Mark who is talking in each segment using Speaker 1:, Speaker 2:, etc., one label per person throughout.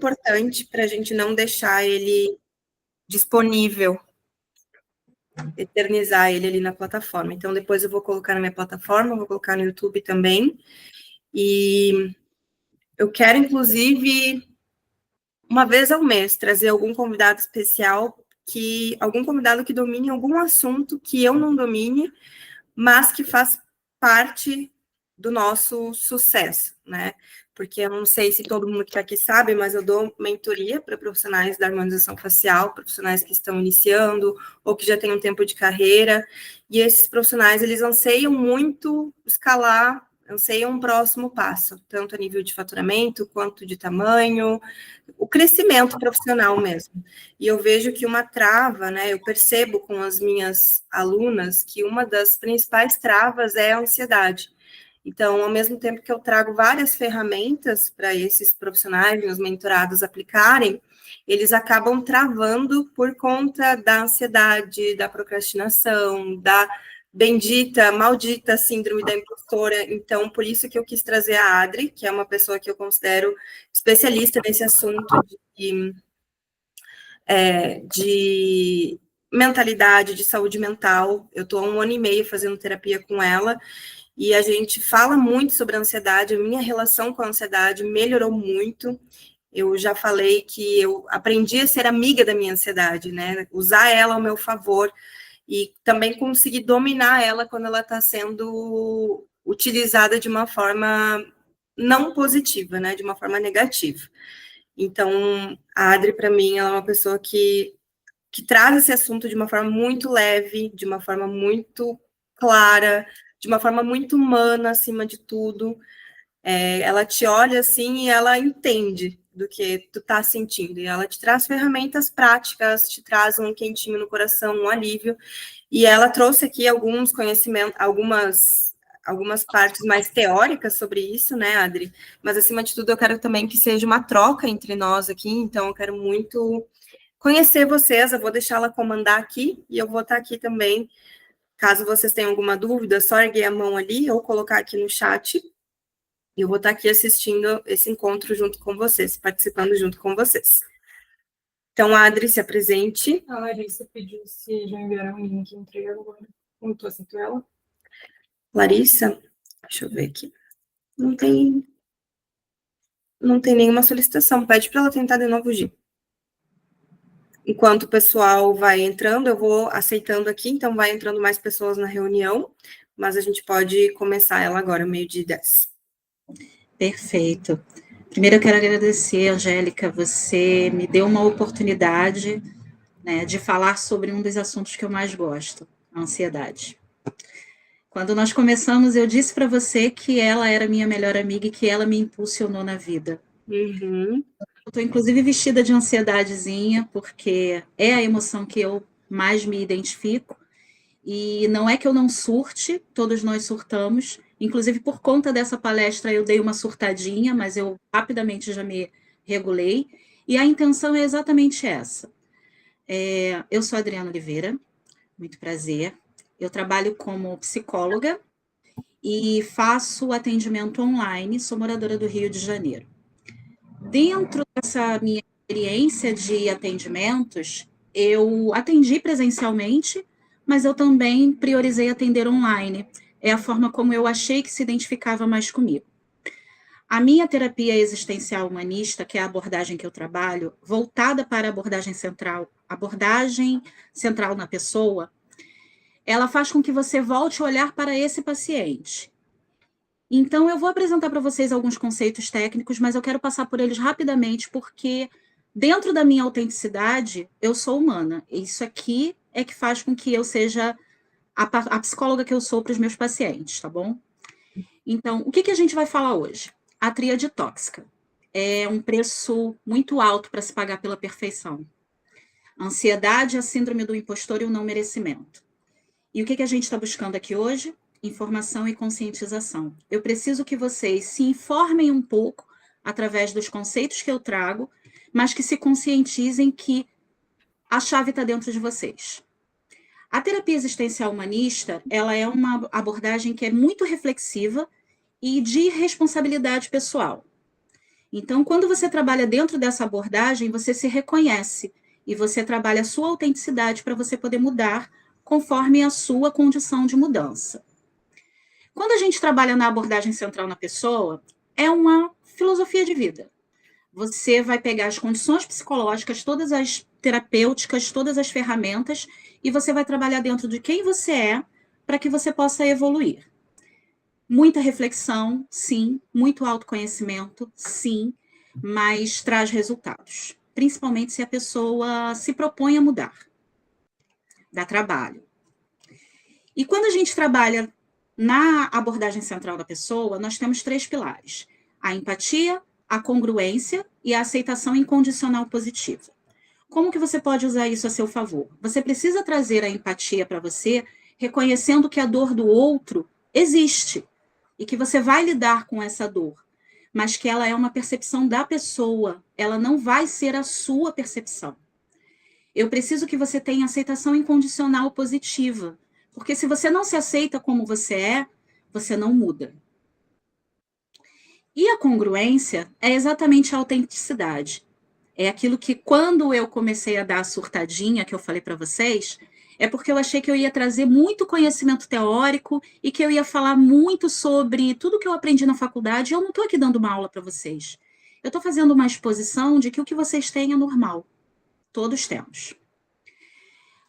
Speaker 1: importante para a gente não deixar ele disponível, eternizar ele ali na plataforma. Então, depois eu vou colocar na minha plataforma, vou colocar no YouTube também. E eu quero, inclusive, uma vez ao mês, trazer algum convidado especial, algum convidado que domine algum assunto que eu não domine, mas que faz parte do nosso sucesso, né? Porque eu não sei se todo mundo que está aqui sabe, mas eu dou mentoria para profissionais da harmonização facial, profissionais que estão iniciando ou que já têm um tempo de carreira, e esses profissionais, eles anseiam muito escalar, anseiam um próximo passo, tanto a nível de faturamento, quanto de tamanho, o crescimento profissional mesmo. E eu vejo que uma trava, né, eu percebo com as minhas alunas que uma das principais travas é a ansiedade. Então, ao mesmo tempo que eu trago várias ferramentas para esses profissionais, meus mentorados aplicarem, eles acabam travando por conta da ansiedade, da procrastinação, da bendita, maldita síndrome da impostora. Então, por isso que eu quis trazer a Adri, que é uma pessoa que eu considero especialista nesse assunto de mentalidade, de saúde mental. Eu estou há 1 ano e meio fazendo terapia com ela, e a gente fala muito sobre a ansiedade. A minha relação com a ansiedade melhorou muito. Eu já falei que eu aprendi a ser amiga da minha ansiedade, né? Usar ela ao meu favor e também conseguir dominar ela quando ela está sendo utilizada de uma forma não positiva, né? De uma forma negativa. Então, a Adri, para mim, ela é uma pessoa que traz esse assunto de uma forma muito leve, de uma forma muito clara, de uma forma muito humana, acima de tudo. Ela te olha assim e ela entende do que tu tá sentindo. E ela te traz ferramentas práticas, te traz um quentinho no coração, um alívio. E ela trouxe aqui alguns conhecimentos, algumas partes mais teóricas sobre isso, né, Adri? Mas, acima de tudo, eu quero também que seja uma troca entre nós aqui. Então, eu quero muito conhecer vocês. Eu vou deixar ela comandar aqui e eu vou estar aqui também. Caso vocês tenham alguma dúvida, só erguer a mão ali ou colocar aqui no chat. E eu vou estar aqui assistindo esse encontro junto com vocês, participando junto com vocês. Então, a Adri, se apresente.
Speaker 2: A Larissa pediu se já enviaram o link, entrei agora. Como estou aceitando ela?
Speaker 1: Larissa, deixa eu ver aqui. Não tem nenhuma solicitação. Pede para ela tentar de novo, Gi. Enquanto o pessoal vai entrando, eu vou aceitando aqui, então vai entrando mais pessoas na reunião, mas a gente pode começar ela agora, 12:10.
Speaker 3: Perfeito. Primeiro eu quero agradecer, Angélica, você me deu uma oportunidade, né, de falar sobre um dos assuntos que eu mais gosto, a ansiedade. Quando nós começamos, eu disse para você que ela era minha melhor amiga e que ela me impulsionou na vida.
Speaker 1: Uhum.
Speaker 3: Eu estou, inclusive, vestida de ansiedadezinha, porque é a emoção que eu mais me identifico. E não é que eu não surte, todos nós surtamos. Inclusive, por conta dessa palestra, eu dei uma surtadinha, mas eu rapidamente já me regulei. E a intenção é exatamente essa. Eu sou Adriana Oliveira, muito prazer. Eu trabalho como psicóloga e faço atendimento online, sou moradora do Rio de Janeiro. Dentro dessa minha experiência de atendimentos, eu atendi presencialmente, mas eu também priorizei atender online. É a forma como eu achei que se identificava mais comigo. A minha terapia existencial humanista, que é a abordagem que eu trabalho, voltada para a abordagem central na pessoa, ela faz com que você volte a olhar para esse paciente. Então, eu vou apresentar para vocês alguns conceitos técnicos, mas eu quero passar por eles rapidamente, porque dentro da minha autenticidade, eu sou humana. Isso aqui é que faz com que eu seja a psicóloga que eu sou para os meus pacientes, tá bom? Então, o que a gente vai falar hoje? A tríade tóxica. É um preço muito alto para se pagar pela perfeição. A ansiedade, a síndrome do impostor e o não merecimento. E o que a gente está buscando aqui hoje? Informação e conscientização. Eu preciso que vocês se informem um pouco através dos conceitos que eu trago, mas que se conscientizem que a chave está dentro de vocês. A terapia existencial humanista, ela é uma abordagem que é muito reflexiva e de responsabilidade pessoal. Então, quando você trabalha dentro dessa abordagem, você se reconhece e você trabalha a sua autenticidade para você poder mudar conforme a sua condição de mudança. Quando a gente trabalha na abordagem central na pessoa, é uma filosofia de vida. Você vai pegar as condições psicológicas, todas as terapêuticas, todas as ferramentas, e você vai trabalhar dentro de quem você é para que você possa evoluir. Muita reflexão, sim. Muito autoconhecimento, sim. Mas traz resultados. Principalmente se a pessoa se propõe a mudar. Dá trabalho. E quando a gente trabalha na abordagem central da pessoa, nós temos 3 pilares: a empatia, a congruência e a aceitação incondicional positiva. Como que você pode usar isso a seu favor? Você precisa trazer a empatia para você, reconhecendo que a dor do outro existe e que você vai lidar com essa dor, mas que ela é uma percepção da pessoa, ela não vai ser a sua percepção. Eu preciso que você tenha aceitação incondicional positiva, porque se você não se aceita como você é, você não muda. E a congruência é exatamente a autenticidade. É aquilo que, quando eu comecei a dar a surtadinha, que eu falei para vocês, é porque eu achei que eu ia trazer muito conhecimento teórico e que eu ia falar muito sobre tudo que eu aprendi na faculdade. Eu não estou aqui dando uma aula para vocês. Eu estou fazendo uma exposição de que o que vocês têm é normal. Todos temos.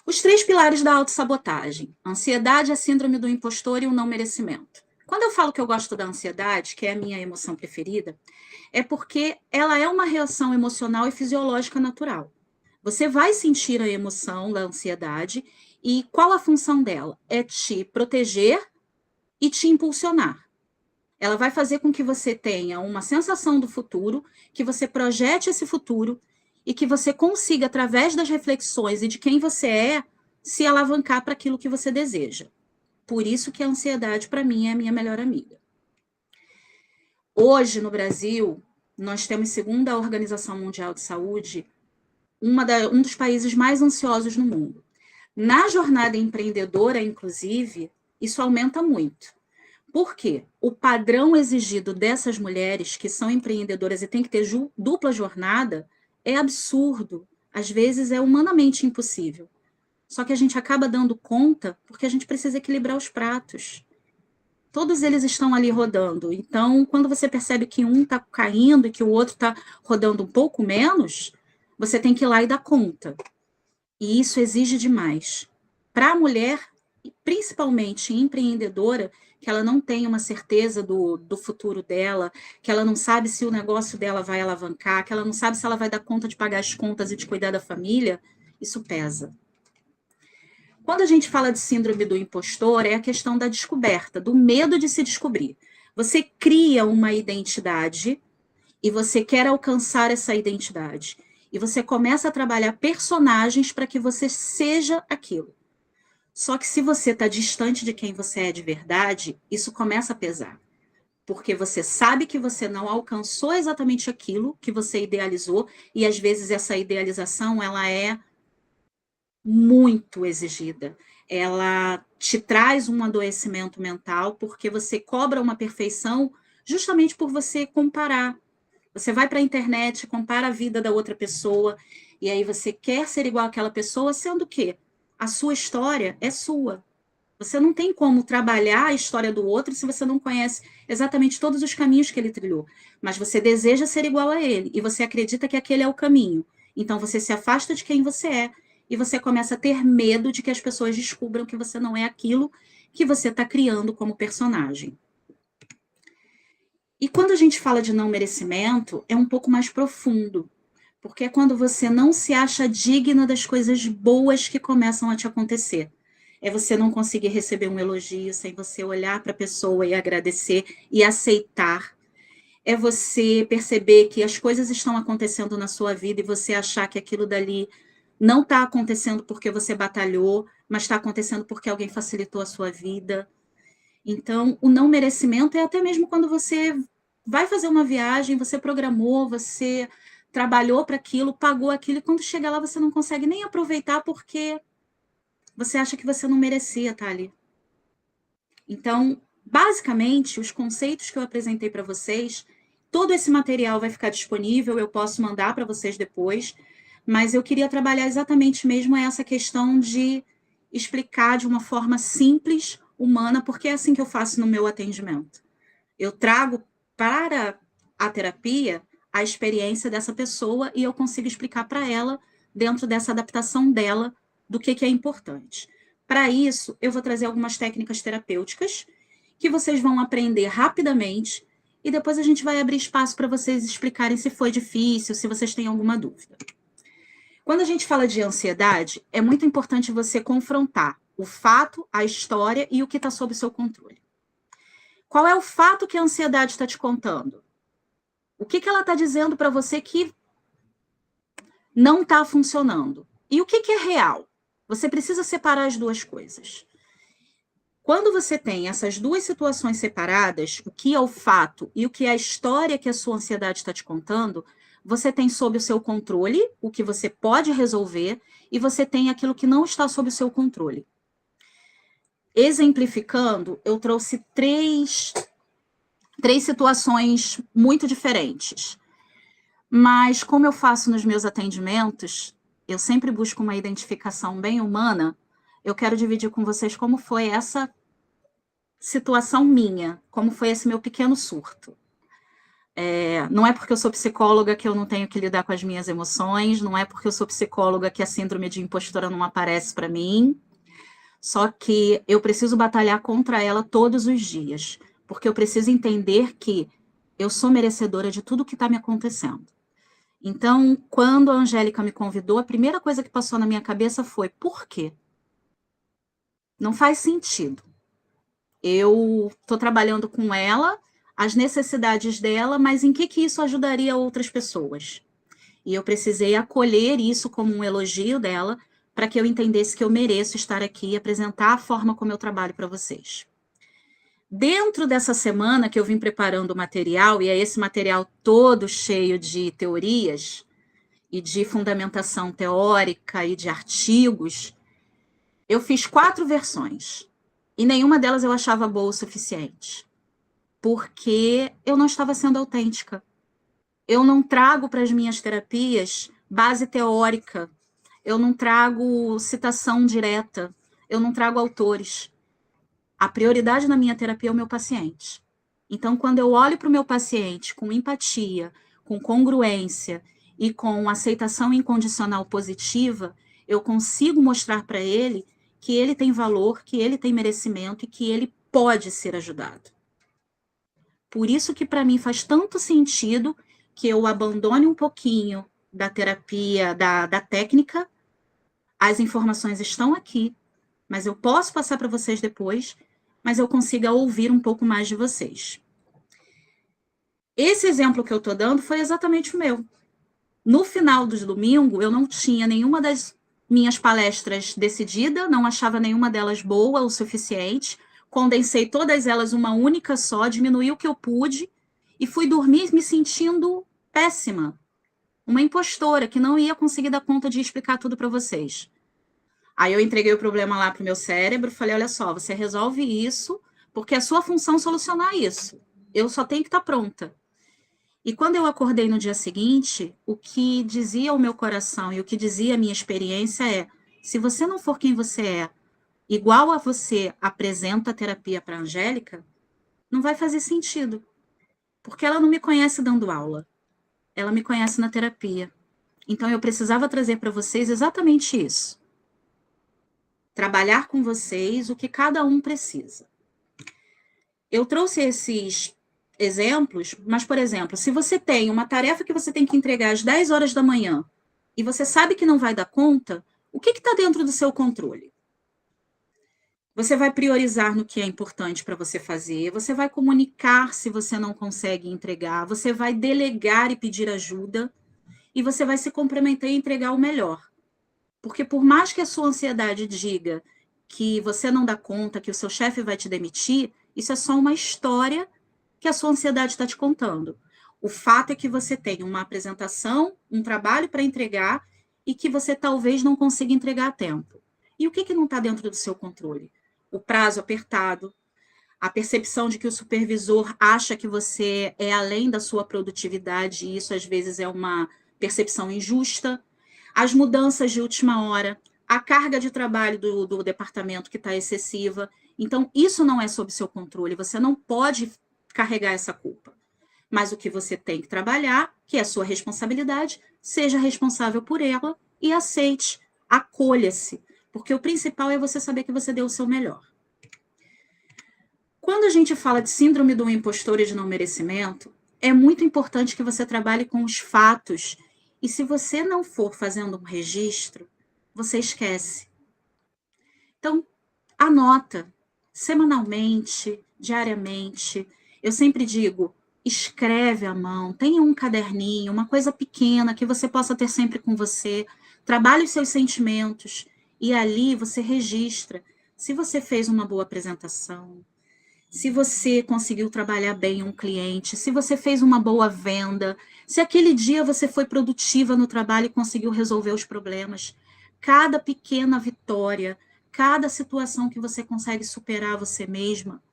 Speaker 3: Os 3 pilares da autossabotagem: ansiedade, a síndrome do impostor e o não merecimento. Quando eu falo que eu gosto da ansiedade, que é a minha emoção preferida, é porque ela é uma reação emocional e fisiológica natural. Você vai sentir a emoção da ansiedade e qual a função dela? É te proteger e te impulsionar. Ela vai fazer com que você tenha uma sensação do futuro, que você projete esse futuro e que você consiga, através das reflexões e de quem você é, se alavancar para aquilo que você deseja. Por isso que a ansiedade, para mim, é a minha melhor amiga. Hoje, no Brasil, nós temos, segundo a Organização Mundial de Saúde, um dos países mais ansiosos no mundo. Na jornada empreendedora, inclusive, isso aumenta muito. Por quê? O padrão exigido dessas mulheres que são empreendedoras e têm que ter dupla jornada é absurdo. Às vezes é humanamente impossível. Só que a gente acaba dando conta porque a gente precisa equilibrar os pratos. Todos eles estão ali rodando. Então, quando você percebe que um está caindo e que o outro está rodando um pouco menos, você tem que ir lá e dar conta. E isso exige demais. Para a mulher, principalmente empreendedora, que ela não tem uma certeza do futuro dela, que ela não sabe se o negócio dela vai alavancar, que ela não sabe se ela vai dar conta de pagar as contas e de cuidar da família, isso pesa. Quando a gente fala de síndrome do impostor, é a questão da descoberta, do medo de se descobrir. Você cria uma identidade e você quer alcançar essa identidade. E você começa a trabalhar personagens para que você seja aquilo. Só que se você está distante de quem você é de verdade, isso começa a pesar. Porque você sabe que você não alcançou exatamente aquilo que você idealizou, e às vezes essa idealização ela é muito exigida. Ela te traz um adoecimento mental porque você cobra uma perfeição justamente por você comparar. Você vai para a internet, compara a vida da outra pessoa e aí você quer ser igual àquela pessoa, sendo que a sua história é sua. Você não tem como trabalhar a história do outro se você não conhece exatamente todos os caminhos que ele trilhou. Mas você deseja ser igual a ele e você acredita que aquele é o caminho. Então você se afasta de quem você é e você começa a ter medo de que as pessoas descubram que você não é aquilo que você está criando como personagem. E quando a gente fala de não merecimento, é um pouco mais profundo, porque é quando você não se acha digna das coisas boas que começam a te acontecer. É você não conseguir receber um elogio sem você olhar para a pessoa e agradecer e aceitar. É você perceber que as coisas estão acontecendo na sua vida e você achar que aquilo dali não está acontecendo porque você batalhou, mas está acontecendo porque alguém facilitou a sua vida. Então, o não merecimento é até mesmo quando você vai fazer uma viagem, você programou, você trabalhou para aquilo, pagou aquilo, e quando chega lá você não consegue nem aproveitar porque você acha que você não merecia estar ali. Então, basicamente, os conceitos que eu apresentei para vocês, todo esse material vai ficar disponível, eu posso mandar para vocês depois, mas eu queria trabalhar exatamente mesmo essa questão de explicar de uma forma simples, humana, porque é assim que eu faço no meu atendimento. Eu trago para a terapia a experiência dessa pessoa e eu consigo explicar para ela, dentro dessa adaptação dela, do que é importante. Para isso, eu vou trazer algumas técnicas terapêuticas que vocês vão aprender rapidamente e depois a gente vai abrir espaço para vocês explicarem se foi difícil, se vocês têm alguma dúvida. Quando a gente fala de ansiedade, é muito importante você confrontar o fato, a história e o que está sob o seu controle. Qual é o fato que a ansiedade está te contando? O que ela está dizendo para você que não está funcionando? E o que é real? Você precisa separar as duas coisas. Quando você tem essas duas situações separadas, o que é o fato e o que é a história que a sua ansiedade está te contando, você tem sob o seu controle o que você pode resolver e você tem aquilo que não está sob o seu controle. Exemplificando, eu trouxe três situações muito diferentes. Mas como eu faço nos meus atendimentos, eu sempre busco uma identificação bem humana, eu quero dividir com vocês como foi essa situação minha, como foi esse meu pequeno surto. Não é porque eu sou psicóloga que eu não tenho que lidar com as minhas emoções, não é porque eu sou psicóloga que a síndrome de impostora não aparece para mim, só que eu preciso batalhar contra ela todos os dias, porque eu preciso entender que eu sou merecedora de tudo que está me acontecendo. Então, quando a Angélica me convidou, a primeira coisa que passou na minha cabeça foi, por quê? Não faz sentido. Eu estou trabalhando com ela, as necessidades dela, mas em que isso ajudaria outras pessoas? E eu precisei acolher isso como um elogio dela, para que eu entendesse que eu mereço estar aqui e apresentar a forma como eu trabalho para vocês. Dentro dessa semana que eu vim preparando o material, e é esse material todo cheio de teorias e de fundamentação teórica e de artigos, eu fiz 4 versões. E nenhuma delas eu achava boa o suficiente. Porque eu não estava sendo autêntica. Eu não trago para as minhas terapias base teórica. Eu não trago citação direta. Eu não trago autores. A prioridade na minha terapia é o meu paciente. Então, quando eu olho para o meu paciente com empatia, com congruência e com aceitação incondicional positiva, eu consigo mostrar para ele que ele tem valor, que ele tem merecimento e que ele pode ser ajudado. Por isso que para mim faz tanto sentido que eu abandone um pouquinho da terapia, da técnica. As informações estão aqui, mas eu posso passar para vocês depois, mas eu consiga ouvir um pouco mais de vocês. Esse exemplo que eu estou dando foi exatamente o meu. No final do domingo, eu não tinha nenhuma das minhas palestras decidida, não achava nenhuma delas boa o suficiente, condensei todas elas uma única só, diminuí o que eu pude e fui dormir me sentindo péssima. Uma impostora que não ia conseguir dar conta de explicar tudo para vocês. Aí eu entreguei o problema lá para o meu cérebro, falei, olha só, você resolve isso, porque é a sua função solucionar isso. Eu só tenho que estar pronta. E quando eu acordei no dia seguinte, o que dizia o meu coração e o que dizia a minha experiência é, se você não for quem você é, igual a você apresenta a terapia para a Angélica, não vai fazer sentido. Porque ela não me conhece dando aula. Ela me conhece na terapia. Então eu precisava trazer para vocês exatamente isso. Trabalhar com vocês o que cada um precisa. Eu trouxe esses exemplos, mas, por exemplo, se você tem uma tarefa que você tem que entregar às 10 horas da manhã e você sabe que não vai dar conta, o que está dentro do seu controle? Você vai priorizar no que é importante para você fazer, você vai comunicar se você não consegue entregar, você vai delegar e pedir ajuda, e você vai se comprometer e entregar o melhor. Porque por mais que a sua ansiedade diga que você não dá conta, que o seu chefe vai te demitir, isso é só uma história que a sua ansiedade está te contando. O fato é que você tem uma apresentação, um trabalho para entregar e que você talvez não consiga entregar a tempo. E o que não está dentro do seu controle? O prazo apertado, a percepção de que o supervisor acha que você é além da sua produtividade, e isso às vezes é uma percepção injusta, as mudanças de última hora, a carga de trabalho do departamento que está excessiva. Então, isso não é sob seu controle, você não pode carregar essa culpa. Mas o que você tem que trabalhar, que é a sua responsabilidade, seja responsável por ela e aceite, acolha-se, porque o principal é você saber que você deu o seu melhor. Quando a gente fala de síndrome do impostor e de não merecimento, é muito importante que você trabalhe com os fatos. E se você não for fazendo um registro, você esquece. Então, anota, semanalmente, diariamente. Eu sempre digo, escreve à mão, tenha um caderninho, uma coisa pequena que você possa ter sempre com você. Trabalhe os seus sentimentos e ali você registra se você fez uma boa apresentação, se você conseguiu trabalhar bem um cliente, se você fez uma boa venda, se aquele dia você foi produtiva no trabalho e conseguiu resolver os problemas. Cada pequena vitória, cada situação que você consegue superar você mesma,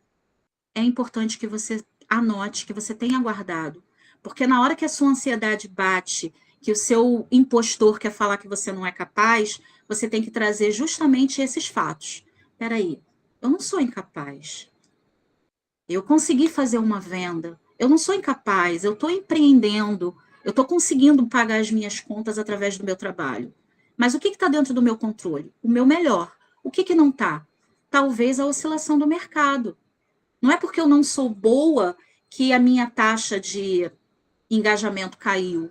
Speaker 3: é importante que você anote, que você tenha guardado. Porque na hora que a sua ansiedade bate, que o seu impostor quer falar que você não é capaz, você tem que trazer justamente esses fatos. Peraí, eu não sou incapaz. Eu consegui fazer uma venda, eu não sou incapaz, eu estou empreendendo, eu estou conseguindo pagar as minhas contas através do meu trabalho. Mas o que está dentro do meu controle? O meu melhor. O que não está? Talvez a oscilação do mercado. Não é porque eu não sou boa que a minha taxa de engajamento caiu.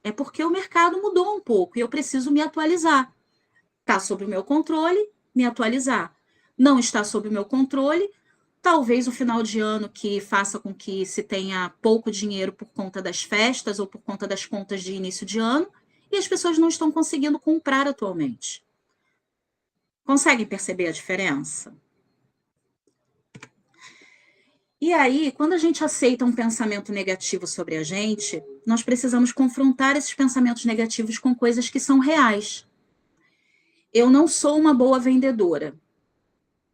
Speaker 3: É porque o mercado mudou um pouco e eu preciso me atualizar. Está sob o meu controle, me atualizar. Não está sob o meu controle, talvez o final de ano que faça com que se tenha pouco dinheiro por conta das festas ou por conta das contas de início de ano e as pessoas não estão conseguindo comprar atualmente. Conseguem perceber a diferença? E aí, quando a gente aceita um pensamento negativo sobre a gente, nós precisamos confrontar esses pensamentos negativos com coisas que são reais. Eu não sou uma boa vendedora,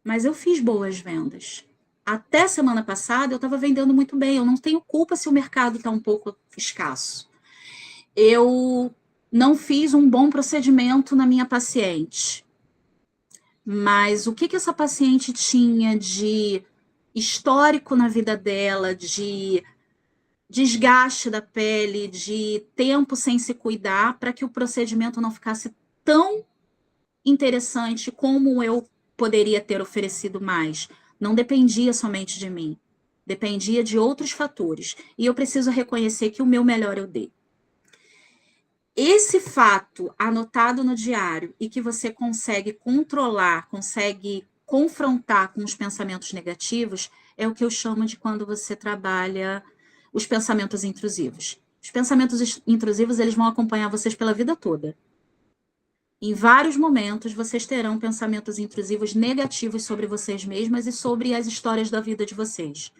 Speaker 3: mas eu fiz boas vendas. Até semana passada eu estava vendendo muito bem, eu não tenho culpa se o mercado está um pouco escasso. Eu não fiz um bom procedimento na minha paciente, mas o que essa paciente tinha de histórico na vida dela, de desgaste da pele, de tempo sem se cuidar, para que o procedimento não ficasse tão interessante como eu poderia ter oferecido mais. Não dependia somente de mim, dependia de outros fatores. E eu preciso reconhecer que o meu melhor eu dei. Esse fato anotado no diário e que você consegue controlar, consegue confrontar com os pensamentos negativos, é o que eu chamo de quando você trabalha os pensamentos intrusivos. Os pensamentos intrusivos, eles vão acompanhar vocês pela vida toda. Em vários momentos, vocês terão pensamentos intrusivos negativos sobre vocês mesmas e sobre as histórias da vida de vocês.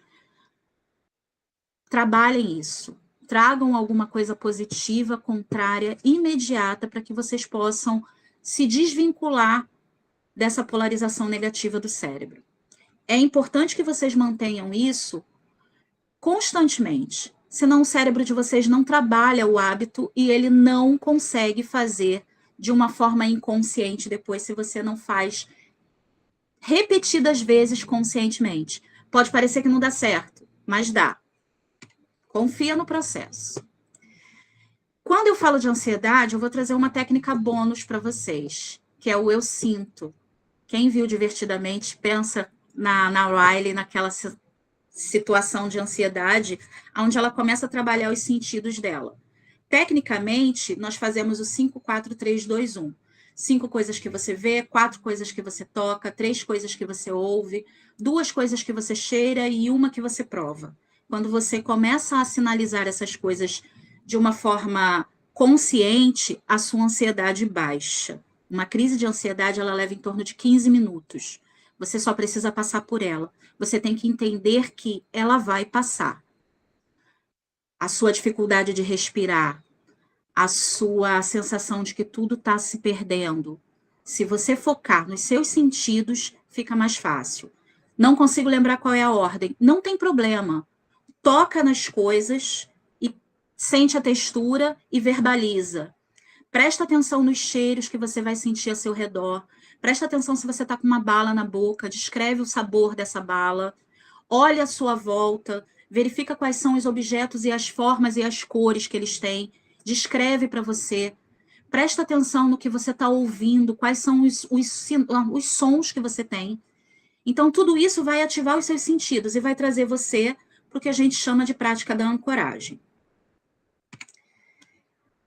Speaker 3: Trabalhem isso. Tragam alguma coisa positiva, contrária, imediata, para que vocês possam se desvincular dessa polarização negativa do cérebro. É importante que vocês mantenham isso constantemente, senão o cérebro de vocês não trabalha o hábito e ele não consegue fazer de uma forma inconsciente depois, se você não faz repetidas vezes conscientemente. Pode parecer que não dá certo, mas dá. Confia no processo. Quando eu falo de ansiedade, eu vou trazer uma técnica bônus para vocês, que é o eu sinto. Quem viu Divertidamente pensa na Riley, naquela situação de ansiedade, onde ela começa a trabalhar os sentidos dela. Tecnicamente, nós fazemos o 5, 4, 3, 2, 1. 5 coisas que você vê, 4 coisas que você toca, 3 coisas que você ouve, 2 coisas que você cheira e 1 que você prova. Quando você começa a sinalizar essas coisas de uma forma consciente, a sua ansiedade baixa. Uma crise de ansiedade, ela leva em torno de 15 minutos. Você só precisa passar por ela. Você tem que entender que ela vai passar. A sua dificuldade de respirar, a sua sensação de que tudo está se perdendo. Se você focar nos seus sentidos, fica mais fácil. Não consigo lembrar qual é a ordem. Não tem problema. Toca nas coisas e sente a textura e verbaliza. Presta atenção nos cheiros que você vai sentir ao seu redor. Presta atenção se você está com uma bala na boca. Descreve o sabor dessa bala. Olha à sua volta. Verifica quais são os objetos e as formas e as cores que eles têm. Descreve para você. Presta atenção no que você está ouvindo. Quais são os sons que você tem. Então, tudo isso vai ativar os seus sentidos e vai trazer você para o que a gente chama de prática da ancoragem.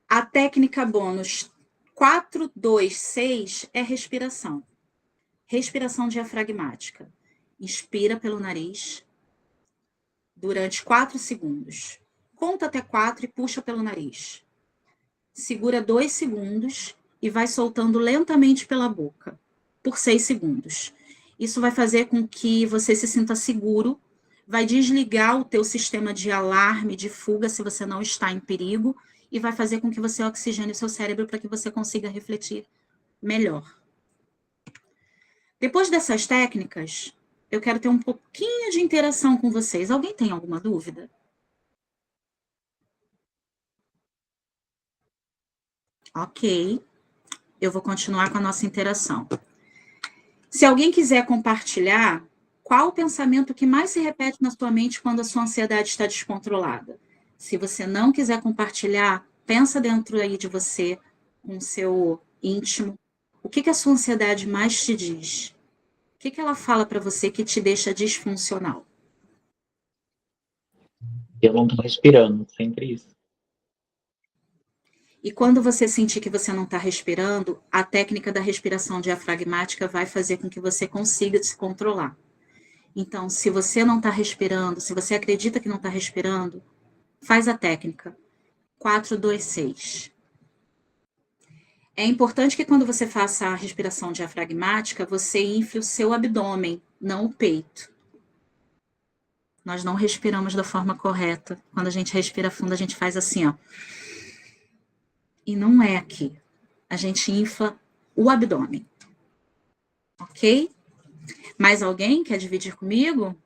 Speaker 3: A técnica bônus 4-2-6 é respiração. Respiração diafragmática. Inspira pelo nariz durante 4 segundos. Conta até 4 e puxa pelo nariz. Segura 2 segundos e vai soltando lentamente pela boca por 6 segundos. Isso vai fazer com que você se sinta seguro, vai desligar o teu sistema de alarme, de fuga, se você não está em perigo, e vai fazer com que você oxigene o seu cérebro para que você consiga refletir melhor. Depois dessas técnicas, eu quero ter um pouquinho de interação com vocês. Alguém tem alguma dúvida? Ok. Eu vou continuar com a nossa interação. Se alguém quiser compartilhar, qual o pensamento que mais se repete na sua mente quando a sua ansiedade está descontrolada? Se você não quiser compartilhar, pensa dentro aí de você, com o seu íntimo. O que a sua ansiedade mais te diz? O que ela fala para você que te deixa disfuncional?
Speaker 4: Eu não estou respirando, sempre isso.
Speaker 3: E quando você sentir que você não está respirando, a técnica da respiração diafragmática vai fazer com que você consiga se controlar. Então, se você não está respirando, se você acredita que não está respirando, faz a técnica 4-2-6. É importante que quando você faça a respiração diafragmática, você infle o seu abdômen, não o peito. Nós não respiramos da forma correta. Quando a gente respira fundo, a gente faz assim, ó. E não é aqui. A gente infla o abdômen. Ok? Mais alguém quer dividir comigo?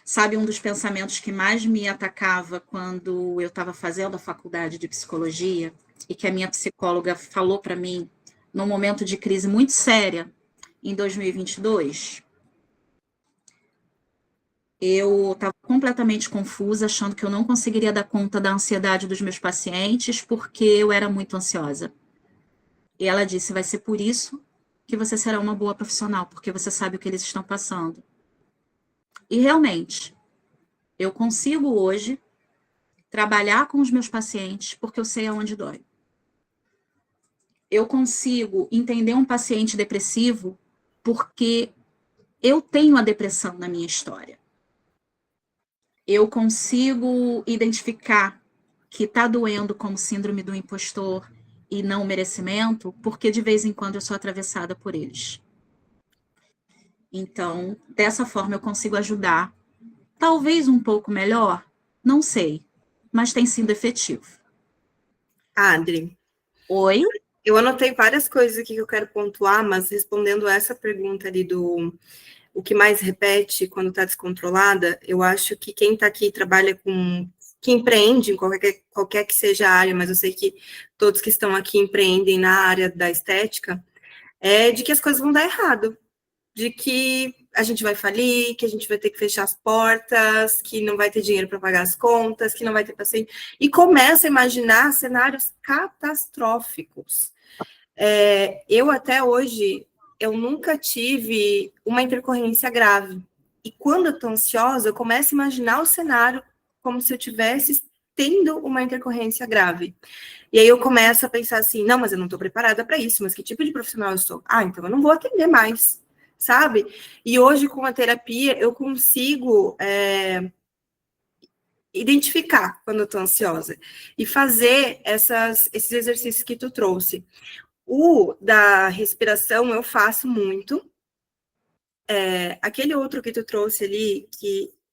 Speaker 3: Sabe, um dos pensamentos que mais me atacava quando eu estava fazendo a faculdade de psicologia e que a minha psicóloga falou para mim num momento de crise muito séria em 2022? Eu estava completamente confusa, achando que eu não conseguiria dar conta da ansiedade dos meus pacientes porque eu era muito ansiosa. E ela disse, vai ser por isso que você será uma boa profissional, porque você sabe o que eles estão passando. E realmente, eu consigo hoje trabalhar com os meus pacientes porque eu sei aonde dói. Eu consigo entender um paciente depressivo porque eu tenho a depressão na minha história. Eu consigo identificar que está doendo como síndrome do impostor e não merecimento, porque de vez em quando eu sou atravessada por eles. Então, dessa forma eu consigo ajudar. Talvez um pouco melhor, não sei, mas tem sido efetivo.
Speaker 1: Adri.
Speaker 3: Oi?
Speaker 1: Eu anotei várias coisas aqui que eu quero pontuar, mas respondendo essa pergunta ali do o que mais repete quando está descontrolada, eu acho que quem está aqui trabalha com, que empreende em qualquer que seja a área, mas eu sei que todos que estão aqui empreendem na área da estética, é de que as coisas vão dar errado, de que a gente vai falir, que a gente vai ter que fechar as portas, que não vai ter dinheiro para pagar as contas, que não vai ter paciente, e começa a imaginar cenários catastróficos. Eu até hoje, eu nunca tive uma intercorrência grave. E quando eu estou ansiosa, eu começo a imaginar o cenário como se eu estivesse tendo uma intercorrência grave. E aí eu começo a pensar assim, não, mas eu não estou preparada para isso, mas que tipo de profissional eu sou? Ah, então eu não vou atender mais, sabe? E hoje, com a terapia, eu consigo identificar quando eu estou ansiosa e fazer esses exercícios que tu trouxe. O da respiração eu faço muito. Aquele outro que tu trouxe ali,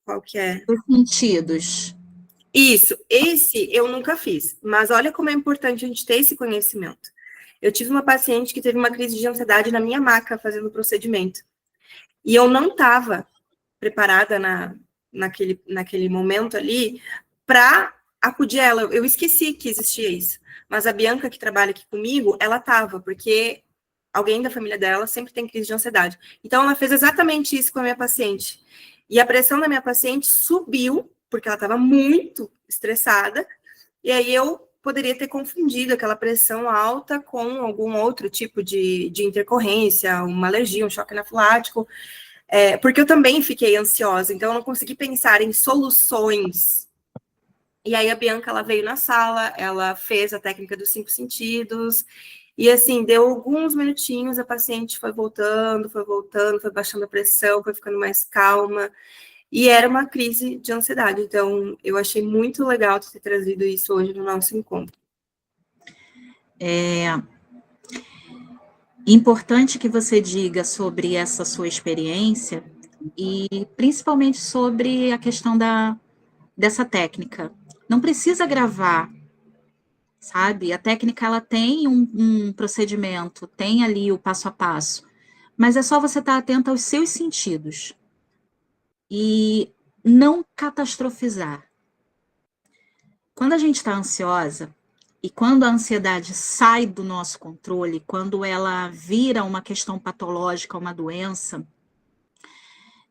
Speaker 1: qual que é?
Speaker 3: Os sentidos.
Speaker 1: Isso, esse eu nunca fiz. Mas olha como é importante a gente ter esse conhecimento. Eu tive uma paciente que teve uma crise de ansiedade na minha maca fazendo o procedimento. E eu não estava preparada naquele momento ali para acudir ela. Eu esqueci que existia isso. Mas a Bianca, que trabalha aqui comigo, ela estava, porque alguém da família dela sempre tem crise de ansiedade. Então, ela fez exatamente isso com a minha paciente. E a pressão da minha paciente subiu, porque ela estava muito estressada, e aí eu poderia ter confundido aquela pressão alta com algum outro tipo de intercorrência, uma alergia, um choque anafilático, porque eu também fiquei ansiosa, então eu não consegui pensar em soluções. E aí a Bianca, ela veio na sala, ela fez a técnica dos 5 sentidos, e assim, deu alguns minutinhos, a paciente foi voltando, foi baixando a pressão, foi ficando mais calma, e era uma crise de ansiedade. Então, eu achei muito legal ter trazido isso hoje no nosso encontro.
Speaker 3: É importante que você diga sobre essa sua experiência e principalmente sobre a questão dessa técnica. Não precisa gravar, sabe? A técnica, ela tem um procedimento, tem ali o passo a passo, mas é só você estar atento aos seus sentidos e não catastrofizar. Quando a gente está ansiosa e quando a ansiedade sai do nosso controle, quando ela vira uma questão patológica, uma doença,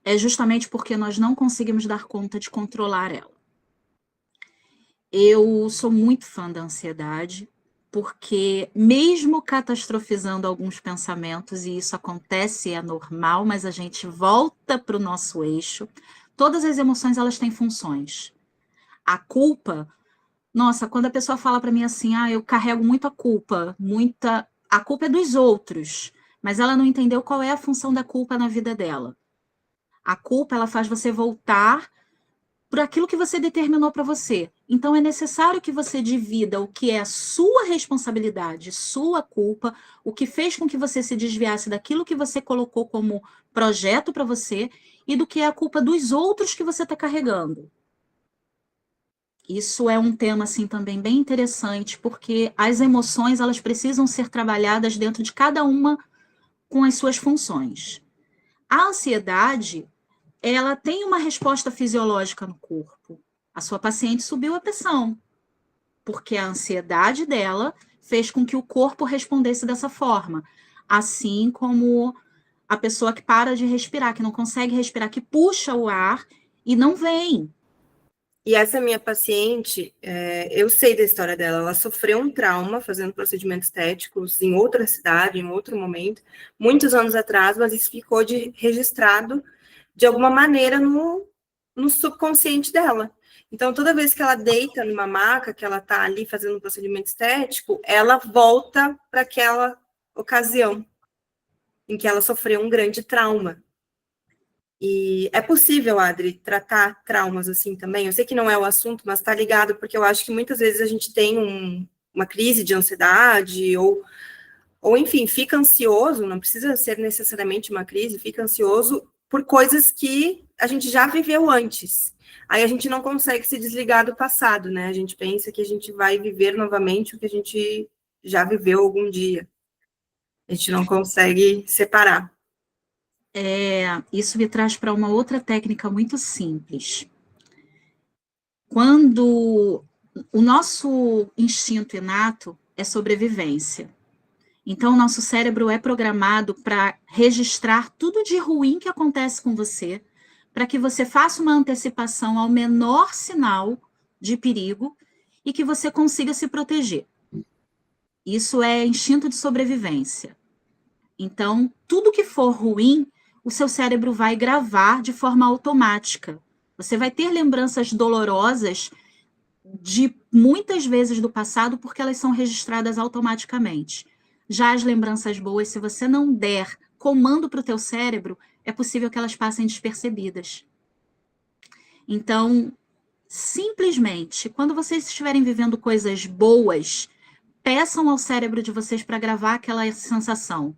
Speaker 3: é justamente porque nós não conseguimos dar conta de controlar ela. Eu sou muito fã da ansiedade, porque mesmo catastrofizando alguns pensamentos, e isso acontece, é normal, mas a gente volta para o nosso eixo, todas as emoções, elas têm funções. A culpa, nossa, quando a pessoa fala para mim assim, eu carrego muito a culpa é dos outros, mas ela não entendeu qual é a função da culpa na vida dela. A culpa, ela faz você voltar por aquilo que você determinou para você. Então, é necessário que você divida o que é a sua responsabilidade, sua culpa, o que fez com que você se desviasse daquilo que você colocou como projeto para você e do que é a culpa dos outros que você está carregando. Isso é um tema, assim, também bem interessante, porque as emoções, elas precisam ser trabalhadas dentro de cada uma com as suas funções. A ansiedade, ela tem uma resposta fisiológica no corpo. A sua paciente subiu a pressão, porque a ansiedade dela fez com que o corpo respondesse dessa forma. Assim como a pessoa que para de respirar, que não consegue respirar, que puxa o ar e não vem.
Speaker 1: E essa minha paciente, eu sei da história dela, ela sofreu um trauma fazendo procedimentos estéticos em outra cidade, em outro momento, muitos anos atrás, mas isso ficou registrado de alguma maneira no subconsciente dela. Então, toda vez que ela deita numa maca, que ela está ali fazendo um procedimento estético, ela volta para aquela ocasião em que ela sofreu um grande trauma. E é possível, Adri, tratar traumas assim também? Eu sei que não é o assunto, mas está ligado, porque eu acho que muitas vezes a gente tem uma crise de ansiedade, ou enfim, fica ansioso, não precisa ser necessariamente uma crise, fica ansioso por coisas que a gente já viveu antes. Aí a gente não consegue se desligar do passado, né? A gente pensa que a gente vai viver novamente o que a gente já viveu algum dia. A gente não consegue separar.
Speaker 3: Isso me traz para uma outra técnica muito simples. Quando o nosso instinto inato é sobrevivência. Então, o nosso cérebro é programado para registrar tudo de ruim que acontece com você, para que você faça uma antecipação ao menor sinal de perigo e que você consiga se proteger. Isso é instinto de sobrevivência. Então, tudo que for ruim, o seu cérebro vai gravar de forma automática. Você vai ter lembranças dolorosas de muitas vezes do passado, porque elas são registradas automaticamente. Já as lembranças boas, se você não der comando para o teu cérebro, é possível que elas passem despercebidas. Então, simplesmente, quando vocês estiverem vivendo coisas boas, peçam ao cérebro de vocês para gravar aquela sensação.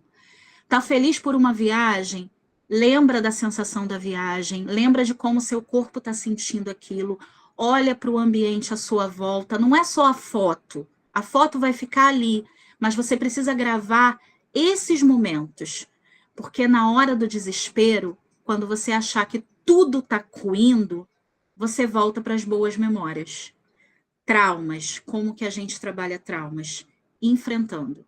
Speaker 3: Tá feliz por uma viagem? Lembra da sensação da viagem, lembra de como seu corpo está sentindo aquilo, olha para o ambiente à sua volta, não é só a foto vai ficar ali, mas você precisa gravar esses momentos, porque na hora do desespero, quando você achar que tudo está ruindo, você volta para as boas memórias. Traumas, como que a gente trabalha traumas? Enfrentando.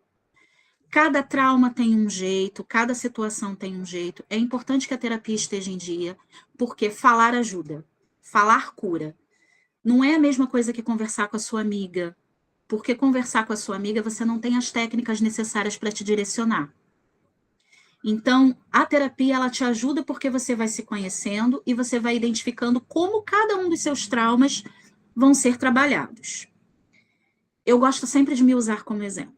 Speaker 3: Cada trauma tem um jeito, cada situação tem um jeito. É importante que a terapia esteja em dia, porque falar ajuda, falar cura. Não é a mesma coisa que conversar com a sua amiga, porque conversar com a sua amiga você não tem as técnicas necessárias para te direcionar. Então, a terapia ela te ajuda porque você vai se conhecendo e você vai identificando como cada um dos seus traumas vão ser trabalhados. Eu gosto sempre de me usar como exemplo,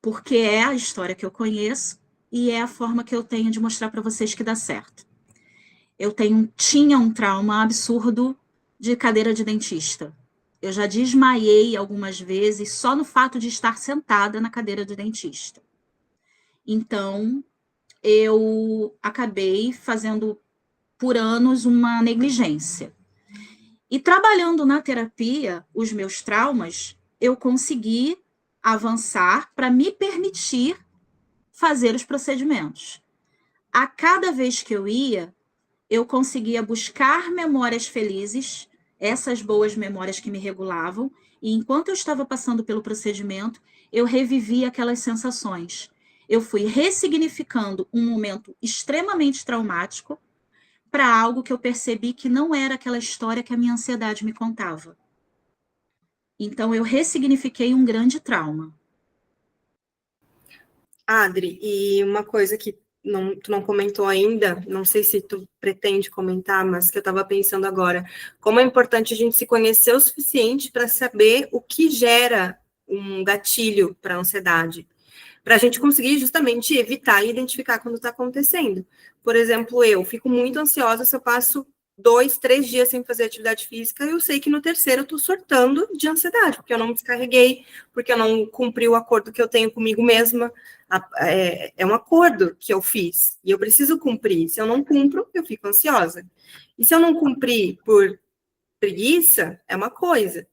Speaker 3: porque é a história que eu conheço e é a forma que eu tenho de mostrar para vocês que dá certo. Eu tinha um trauma absurdo de cadeira de dentista. Eu já desmaiei algumas vezes só no fato de estar sentada na cadeira de dentista. Então, eu acabei fazendo por anos uma negligência. E trabalhando na terapia, os meus traumas, eu consegui avançar para me permitir fazer os procedimentos. A cada vez que eu ia, eu conseguia buscar memórias felizes, essas boas memórias que me regulavam, e enquanto eu estava passando pelo procedimento, eu revivia aquelas sensações. Eu fui ressignificando um momento extremamente traumático para algo que eu percebi que não era aquela história que a minha ansiedade me contava. Então, eu ressignifiquei um grande trauma.
Speaker 1: Adri, e uma coisa que tu não comentou ainda, não sei se tu pretende comentar, mas que eu estava pensando agora, como é importante a gente se conhecer o suficiente para saber o que gera um gatilho para a ansiedade, para a gente conseguir justamente evitar e identificar quando está acontecendo. Por exemplo, eu fico muito ansiosa se eu passo 2, 3 dias sem fazer atividade física, eu sei que no terceiro eu estou surtando de ansiedade, porque eu não me descarreguei, porque eu não cumpri o acordo que eu tenho comigo mesma. É um acordo que eu fiz, e eu preciso cumprir. Se eu não cumpro, eu fico ansiosa. E se eu não cumprir por preguiça, é uma coisa.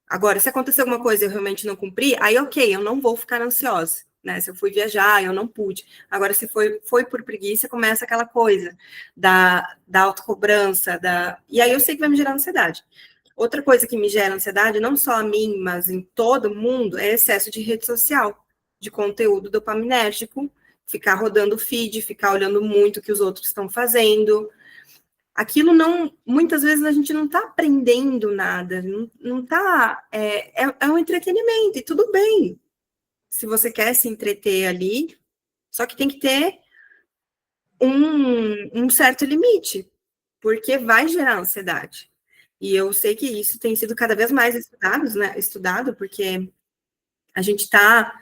Speaker 1: Agora, se acontecer alguma coisa e eu realmente não cumprir, aí ok, eu não vou ficar ansiosa. Né? Se eu fui viajar, eu não pude. Agora, se foi por preguiça, começa aquela coisa da autocobrança, e aí eu sei que vai me gerar ansiedade. Outra coisa que me gera ansiedade, não só a mim, mas em todo mundo, é excesso de rede social, de conteúdo dopaminérgico, ficar rodando o feed, ficar olhando muito o que os outros estão fazendo. Aquilo não, muitas vezes a gente não está aprendendo nada, não tá, é um entretenimento, e tudo bem. Se você quer se entreter ali, só que tem que ter um certo limite, porque vai gerar ansiedade. E eu sei que isso tem sido cada vez mais estudado, porque a gente está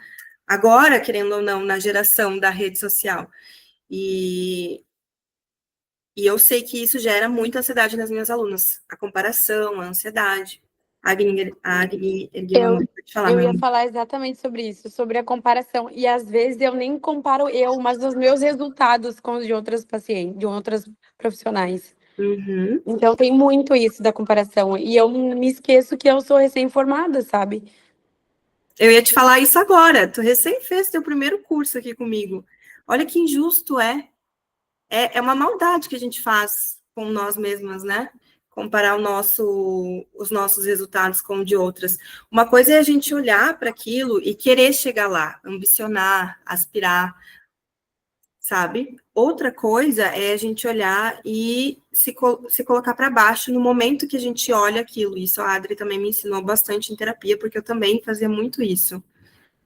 Speaker 1: agora, querendo ou não, na geração da rede social. E eu sei que isso gera muita ansiedade nas minhas alunas. A comparação, a ansiedade. A Agni ergueu a mão para te falar.
Speaker 5: Eu ia falar exatamente sobre isso, sobre a comparação. E às vezes eu nem comparo mas os meus resultados com os de outras pacientes, de outras profissionais.
Speaker 1: Uhum.
Speaker 5: Então tem muito isso da comparação. E eu me esqueço que eu sou recém-formada, sabe?
Speaker 1: Eu ia te falar isso agora. Tu recém fez teu primeiro curso aqui comigo. Olha que injusto é. É uma maldade que a gente faz com nós mesmas, né? Comparar os nossos resultados com o de outras. Uma coisa é a gente olhar para aquilo e querer chegar lá, ambicionar, aspirar, sabe? Outra coisa é a gente olhar e se colocar para baixo no momento que a gente olha aquilo. Isso a Adri também me ensinou bastante em terapia, porque eu também fazia muito isso,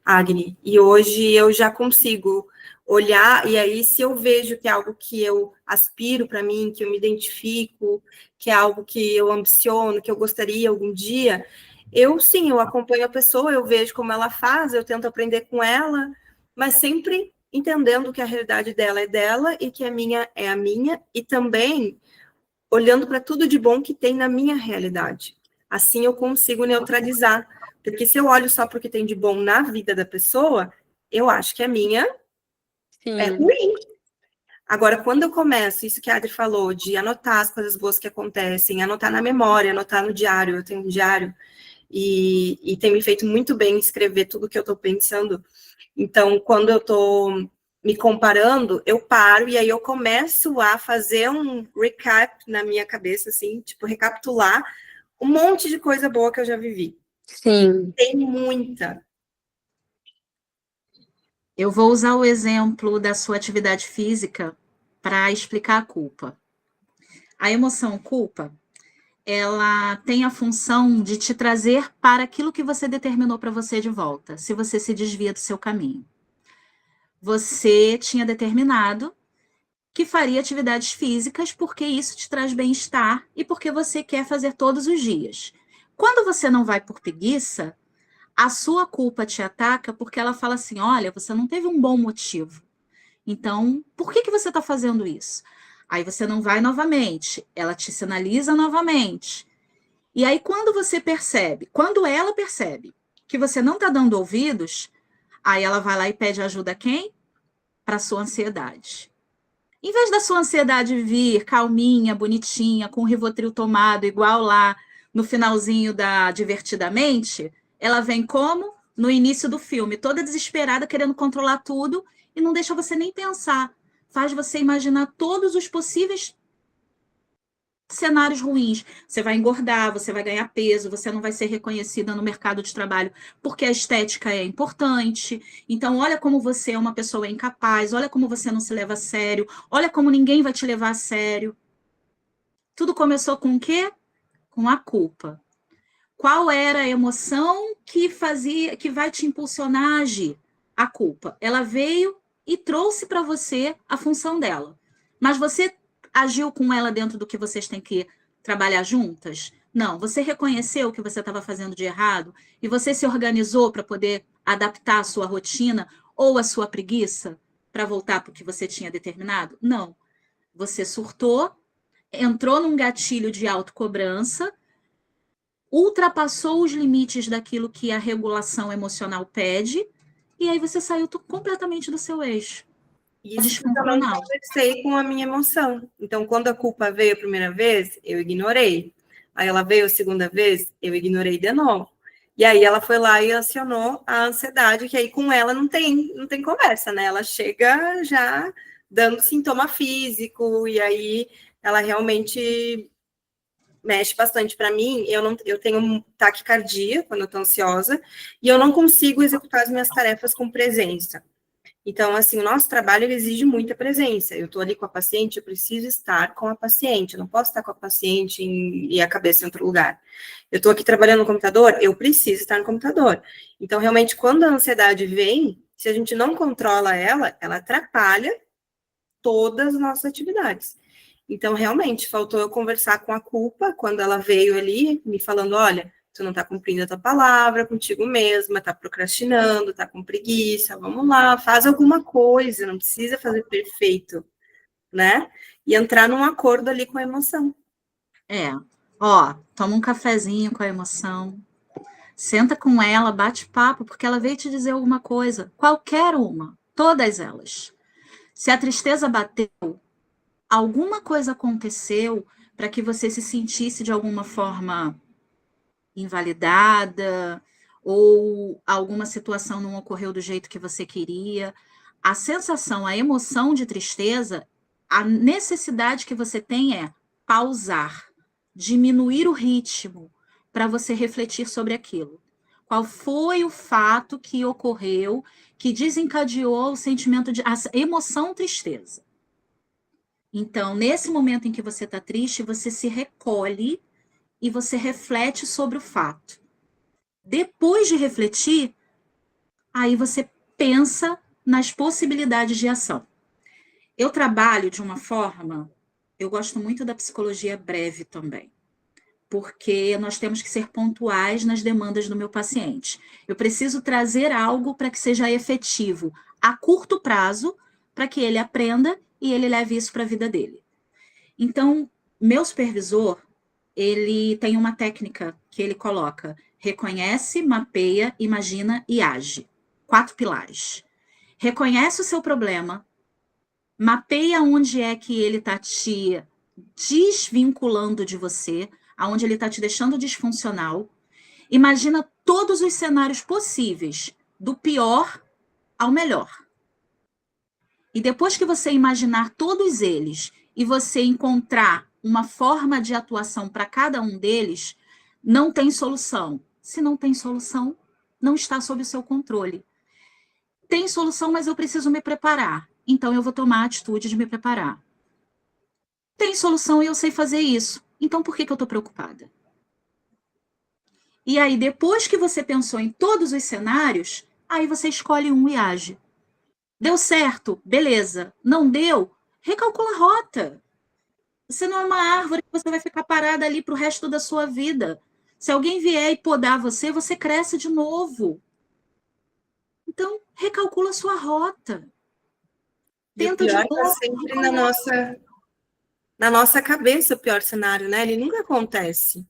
Speaker 1: Agni. E hoje eu já consigo olhar, e aí se eu vejo que é algo que eu aspiro para mim, que eu me identifico, que é algo que eu ambiciono, que eu gostaria algum dia, eu acompanho a pessoa, eu vejo como ela faz, eu tento aprender com ela, mas sempre entendendo que a realidade dela é dela e que a minha é a minha, e também olhando para tudo de bom que tem na minha realidade. Assim eu consigo neutralizar, porque se eu olho só para o que tem de bom na vida da pessoa, eu acho que a minha é ruim. Agora, quando eu começo, isso que a Adri falou, de anotar as coisas boas que acontecem, anotar na memória, anotar no diário, eu tenho um diário, e tem me feito muito bem escrever tudo que eu estou pensando. Então, quando eu estou me comparando, eu paro e aí eu começo a fazer um recap na minha cabeça, assim, tipo, recapitular um monte de coisa boa que eu já vivi.
Speaker 5: Sim.
Speaker 1: Tem muita.
Speaker 3: Eu vou usar o exemplo da sua atividade física para explicar a culpa. A emoção culpa, ela tem a função de te trazer para aquilo que você determinou para você de volta, se você se desvia do seu caminho. Você tinha determinado que faria atividades físicas porque isso te traz bem-estar e porque você quer fazer todos os dias. Quando você não vai por preguiça, a sua culpa te ataca porque ela fala assim, olha, você não teve um bom motivo. Então, por que você está fazendo isso? Aí você não vai novamente, ela te sinaliza novamente. E aí, quando ela percebe que você não está dando ouvidos, aí ela vai lá e pede ajuda a quem? Para a sua ansiedade. Em vez da sua ansiedade vir calminha, bonitinha, com o Rivotril tomado, igual lá no finalzinho da Divertidamente, ela vem como? No início do filme, toda desesperada, querendo controlar tudo, e não deixa você nem pensar. Faz você imaginar todos os possíveis cenários ruins. Você vai engordar, você vai ganhar peso, você não vai ser reconhecida no mercado de trabalho porque a estética é importante. Então, olha como você é uma pessoa incapaz, olha como você não se leva a sério, olha como ninguém vai te levar a sério. Tudo começou com o quê? Com a culpa. Qual era a emoção que vai te impulsionar a agir? A culpa. Ela veio e trouxe para você a função dela. Mas você agiu com ela dentro do que vocês têm que trabalhar juntas? Não, você reconheceu o que você estava fazendo de errado e você se organizou para poder adaptar a sua rotina ou a sua preguiça para voltar para o que você tinha determinado? Não. Você surtou, entrou num gatilho de autocobrança, ultrapassou os limites daquilo que a regulação emocional pede, e aí você saiu completamente do seu eixo.
Speaker 1: Isso eu não conversei com a minha emoção. Então, quando a culpa veio a primeira vez, eu ignorei. Aí ela veio a segunda vez, eu ignorei de novo. E aí ela foi lá e acionou a ansiedade, que aí com ela não tem conversa, né? Ela chega já dando sintoma físico, e aí ela realmente mexe bastante para mim. Eu tenho taquicardia quando eu tô ansiosa, e eu não consigo executar as minhas tarefas com presença. Então, assim, o nosso trabalho ele exige muita presença. Eu estou ali com a paciente, eu preciso estar com a paciente. Eu não posso estar com a paciente e a cabeça em outro lugar. Eu estou aqui trabalhando no computador, eu preciso estar no computador. Então, realmente, quando a ansiedade vem, se a gente não controla ela, ela atrapalha todas as nossas atividades. Então, realmente, faltou eu conversar com a culpa quando ela veio ali, me falando, olha, tu não tá cumprindo a tua palavra contigo mesma, tá procrastinando, tá com preguiça, vamos lá, faz alguma coisa, não precisa fazer perfeito, né? E entrar num acordo ali com a emoção.
Speaker 3: Toma um cafezinho com a emoção, senta com ela, bate papo, porque ela veio te dizer alguma coisa, qualquer uma, todas elas. Se a tristeza bateu, alguma coisa aconteceu para que você se sentisse de alguma forma invalidada, ou alguma situação não ocorreu do jeito que você queria. A sensação, a emoção de tristeza, a necessidade que você tem é pausar, diminuir o ritmo para você refletir sobre aquilo. Qual foi o fato que ocorreu, que desencadeou o sentimento de a emoção tristeza? Então, nesse momento em que você está triste, você se recolhe e você reflete sobre o fato. Depois de refletir, aí você pensa nas possibilidades de ação. Eu trabalho de uma forma, eu gosto muito da psicologia breve também, porque nós temos que ser pontuais nas demandas do meu paciente. Eu preciso trazer algo para que seja efetivo a curto prazo, para que ele aprenda e ele leve isso para a vida dele. Então, meu supervisor, ele tem uma técnica que ele coloca: reconhece, mapeia, imagina e age. 4 pilares. Reconhece o seu problema, mapeia onde é que ele está te desvinculando de você, aonde ele está te deixando disfuncional, Imagina todos os cenários possíveis, do pior ao melhor. E depois que você imaginar todos eles e você encontrar uma forma de atuação para cada um deles, não tem solução. Se não tem solução, não está sob o seu controle. Tem solução, mas eu preciso me preparar. Então eu vou tomar a atitude de me preparar. Tem solução e eu sei fazer isso. Então por que eu estou preocupada? E aí, depois que você pensou em todos os cenários, aí você escolhe um e age. Deu certo? Beleza. Não deu? Recalcula a rota. Você não é uma árvore que você vai ficar parada ali para o resto da sua vida. Se alguém vier e podar você, você cresce de novo. Então, recalcula a sua rota.
Speaker 1: E o
Speaker 3: Tenta de
Speaker 1: pior
Speaker 3: novo.
Speaker 1: está sempre na nossa cabeça o pior cenário, né? Ele nunca acontece.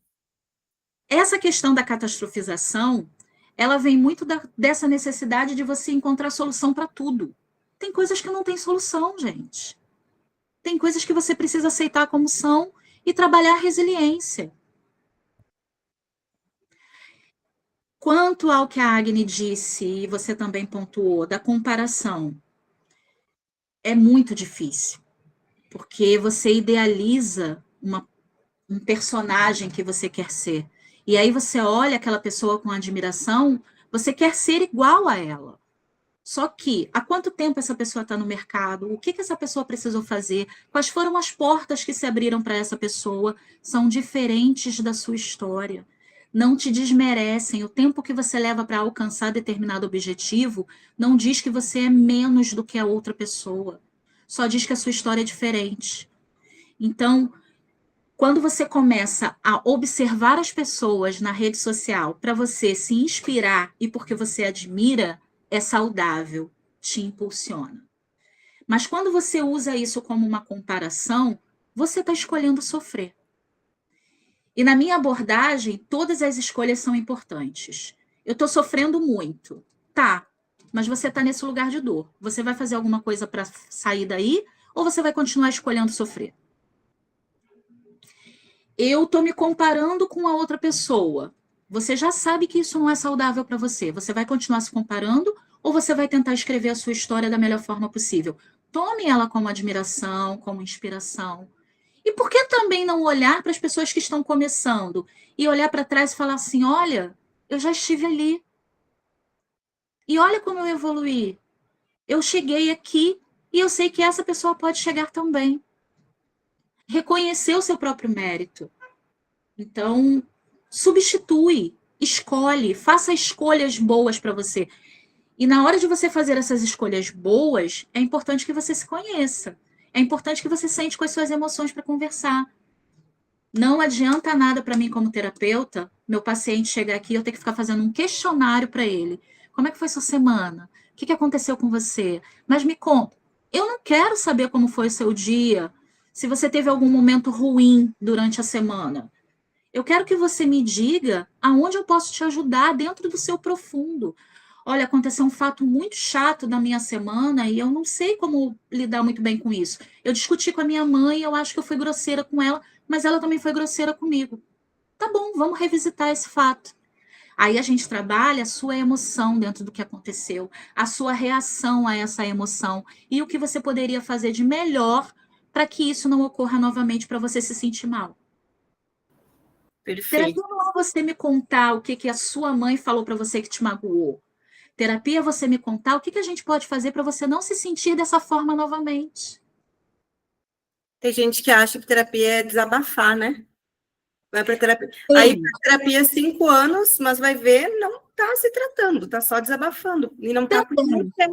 Speaker 3: Essa questão da catastrofização, ela vem muito dessa necessidade de você encontrar solução para tudo. Tem coisas que não tem solução, gente. Tem coisas que você precisa aceitar como são e trabalhar a resiliência. Quanto ao que a Agni disse, e você também pontuou, da comparação, é muito difícil, porque você idealiza um personagem que você quer ser. E aí você olha aquela pessoa com admiração, você quer ser igual a ela. Só que, há quanto tempo essa pessoa está no mercado? O que essa pessoa precisou fazer? Quais foram as portas que se abriram para essa pessoa? São diferentes da sua história. Não te desmerecem. O tempo que você leva para alcançar determinado objetivo não diz que você é menos do que a outra pessoa. Só diz que a sua história é diferente. Então, quando você começa a observar as pessoas na rede social para você se inspirar e porque você admira, é saudável, te impulsiona. Mas quando você usa isso como uma comparação, você está escolhendo sofrer. E na minha abordagem, todas as escolhas são importantes. Eu estou sofrendo muito. Tá, mas você está nesse lugar de dor. Você vai fazer alguma coisa para sair daí ou você vai continuar escolhendo sofrer? Eu estou me comparando com a outra pessoa. Você já sabe que isso não é saudável para você. Você vai continuar se comparando ou você vai tentar escrever a sua história da melhor forma possível? Tome ela como admiração, como inspiração. E por que também não olhar para as pessoas que estão começando e olhar para trás e falar assim, olha, eu já estive ali. E olha como eu evoluí. Eu cheguei aqui e eu sei que essa pessoa pode chegar também. Reconhecer o seu próprio mérito. Então, substitui, escolhe, faça escolhas boas para você. E na hora de você fazer essas escolhas boas, é importante que você se conheça. É importante que você sente com as suas emoções para conversar. Não adianta nada para mim como terapeuta, meu paciente chegar aqui e eu ter que ficar fazendo um questionário para ele. Como é que foi sua semana? O que aconteceu com você? Mas me conta. Eu não quero saber como foi o seu dia, se você teve algum momento ruim durante a semana. Eu quero que você me diga aonde eu posso te ajudar dentro do seu profundo. Olha, aconteceu um fato muito chato na minha semana e eu não sei como lidar muito bem com isso. Eu discuti com a minha mãe, eu acho que eu fui grosseira com ela, mas ela também foi grosseira comigo. Tá bom, vamos revisitar esse fato. Aí a gente trabalha a sua emoção dentro do que aconteceu, a sua reação a essa emoção e o que você poderia fazer de melhor para que isso não ocorra novamente para você se sentir mal.
Speaker 1: Perfeito.
Speaker 3: Terapia não é você me contar o que a sua mãe falou para você que te magoou. Terapia é você me contar o que a gente pode fazer para você não se sentir dessa forma novamente.
Speaker 1: Tem gente que acha que terapia é desabafar, né? Vai para terapia. Aí, terapia 5 anos, mas vai ver, não está se tratando, está só desabafando. E não está porque não quer.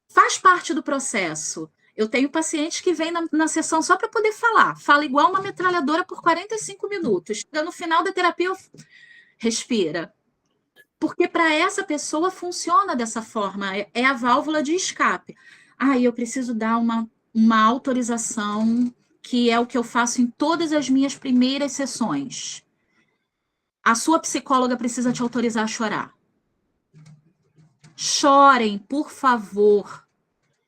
Speaker 3: Faz parte do processo. Eu tenho pacientes que vêm na sessão só para poder falar. Fala igual uma metralhadora por 45 minutos. No final da terapia, eu... respira. Porque para essa pessoa funciona dessa forma. É a válvula de escape. Eu preciso dar uma autorização, que é o que eu faço em todas as minhas primeiras sessões. A sua psicóloga precisa te autorizar a chorar. Chorem, por favor.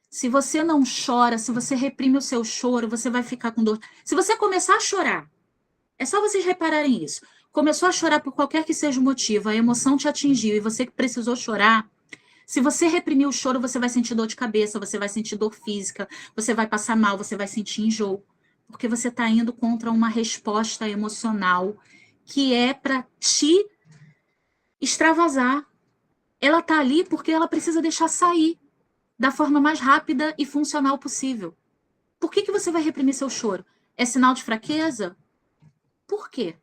Speaker 3: Se você não chora, se você reprime o seu choro, você vai ficar com dor. Se você começar a chorar, é só vocês repararem isso. começou a chorar por qualquer que seja o motivo, a emoção te atingiu e você precisou chorar, se você reprimir o choro, você vai sentir dor de cabeça, você vai sentir dor física, você vai passar mal, você vai sentir enjoo, porque você está indo contra uma resposta emocional que é para te extravasar. Ela está ali porque ela precisa deixar sair da forma mais rápida e funcional possível. Por que você vai reprimir seu choro? É sinal de fraqueza? Por quê?